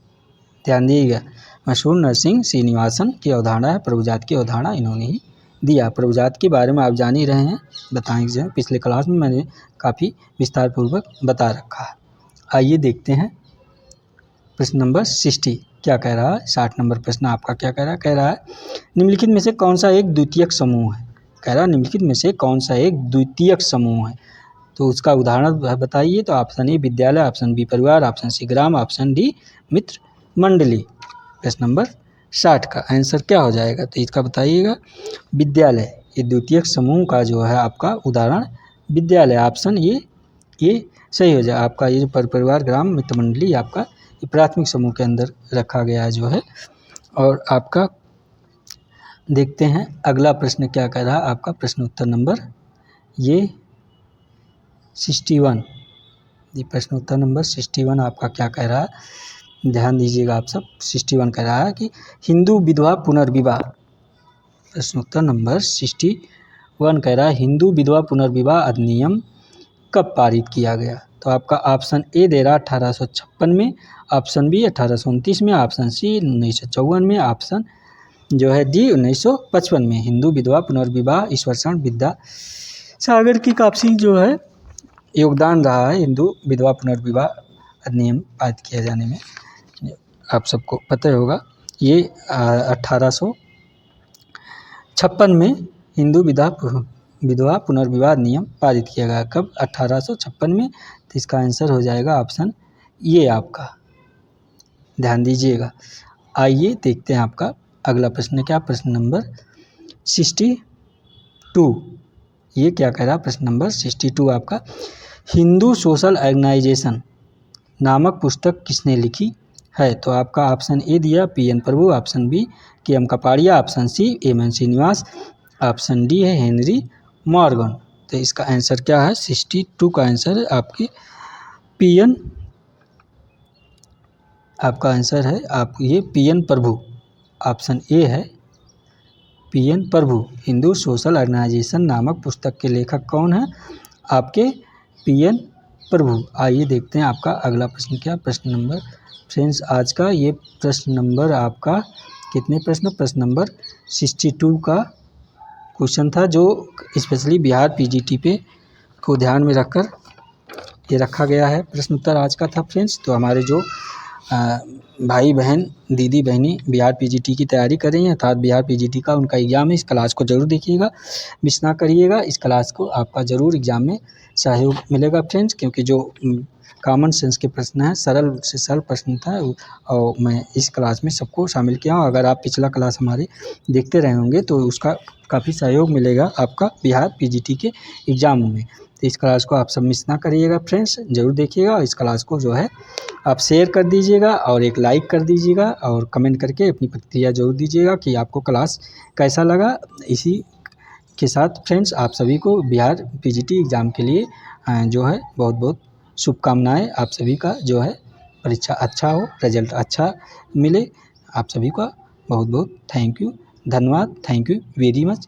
ध्यान दीजिएगा, मशहूर नरसिंह श्रीनिवासन की अवधारणा है, प्रभुजात की अवधारणा इन्होंने ही दिया। प्रभुजात के बारे में आप जान ही रहे हैं, बताएंगे पिछले क्लास में मैंने काफ़ी विस्तार पूर्वक बता रखा है। आइए देखते हैं प्रश्न नंबर 60 क्या कह रहा है। 60 नंबर प्रश्न आपका क्या कह रहा है, कह रहा है निम्नलिखित में से कौन सा एक द्वितीयक समूह है। कह रहा है निम्नलिखित में से कौन सा एक द्वितीयक समूह है, तो उसका उदाहरण बताइए। तो ऑप्शन ए विद्यालय, ऑप्शन बी परिवार, ऑप्शन सी ग्राम, ऑप्शन डी मित्र मंडली। प्रश्न नंबर 60 का आंसर क्या हो जाएगा, तो इसका बताइएगा विद्यालय। ये द्वितीयक समूह का जो है आपका उदाहरण विद्यालय, ऑप्शन ये सही हो जाए। आपका ये जो परिवार ग्राम मित्र मंडली आपका ये प्राथमिक समूह के अंदर रखा गया है जो है। और आपका देखते हैं अगला प्रश्न क्या कह रहा है। आपका प्रश्न उत्तर नंबर ये 61, ये प्रश्न उत्तर नंबर 61 आपका क्या कह रहा है, ध्यान दीजिएगा आप सब। 61 कह रहा है कि हिंदू विधवा पुनर्विवाह। प्रश्न उत्तर नंबर 61 कह रहा है हिंदू विधवा पुनर्विवाह अधिनियम कब पारित किया गया। तो आपका ऑप्शन ए दे रहा 1856 में, ऑप्शन बी 1829 में, ऑप्शन सी 1954 में, ऑप्शन जो है डी 1955 में। हिंदू विधवा पुनर्विवाह ईश्वरचंद विद्यासागर की काफ़ी जो है योगदान रहा है हिंदू विधवा पुनर्विवाह अधिनियम पारित किए जाने में, आप सबको पता ही होगा। ये 1856 में हिंदू विधवा पुनर्विवाह अधिनियम पारित किया गया। कब, 1856 में। तो इसका आंसर हो जाएगा ऑप्शन ये आपका, ध्यान दीजिएगा। आइए देखते हैं आपका अगला प्रश्न क्या, प्रश्न नंबर 62 ये क्या कह रहा है। प्रश्न नंबर 62 आपका हिंदू सोशल ऑर्गेनाइजेशन नामक पुस्तक किसने लिखी है। तो आपका ऑप्शन ए दिया P N. Prabhu, option B K M. Kapadia, option C M N. Srinivas, option D है हेनरी मॉर्गन। तो इसका आंसर क्या है, 62 का आंसर है आपकी पी.एन. आपका आंसर है आप ये पी.एन. प्रभु, ऑप्शन ए है पी.एन. प्रभु। हिंदू सोशल ऑर्गेनाइजेशन नामक पुस्तक के लेखक कौन है, आपके पी.एन. प्रभु। आइए देखते हैं आपका अगला प्रश्न क्या, प्रश्न नंबर फ्रेंड्स आज का ये प्रश्न नंबर आपका कितने प्रश्न नंबर 62 का क्वेश्चन था, जो स्पेशली बिहार पीजीटी पे को ध्यान में रखकर ये रखा गया है। प्रश्न उत्तर आज का था फ्रेंड्स। तो हमारे जो भाई बहन दीदी बहनी बिहार पीजीटी की तैयारी कर रही हैं, अर्थात बिहार पीजीटी का उनका एग्ज़ाम है, इस क्लास को ज़रूर देखिएगा, मिस ना करिएगा। इस क्लास को आपका ज़रूर एग्ज़ाम में सहयोग मिलेगा फ्रेंड्स, क्योंकि जो कॉमन सेंस के प्रश्न हैं, सरल से सरल प्रश्न था, और मैं इस क्लास में सबको शामिल किया हूँ। अगर आप पिछला क्लास हमारे देखते रहे होंगे तो उसका काफ़ी सहयोग मिलेगा आपका बिहार पीजीटी के एग्ज़ाम में। तो इस क्लास को आप सब मिस ना करिएगा फ्रेंड्स, ज़रूर देखिएगा। इस क्लास को जो है आप शेयर कर दीजिएगा और एक लाइक कर दीजिएगा, और कमेंट करके अपनी प्रतिक्रिया ज़रूर दीजिएगा कि आपको क्लास कैसा लगा। इसी के साथ फ्रेंड्स आप सभी को बिहार पीजीटी एग्ज़ाम के लिए जो है बहुत बहुत शुभकामनाएं। आप सभी का जो है परीक्षा अच्छा हो, रिजल्ट अच्छा मिले। आप सभी का बहुत बहुत थैंक यू, धन्यवाद, थैंक यू वेरी मच।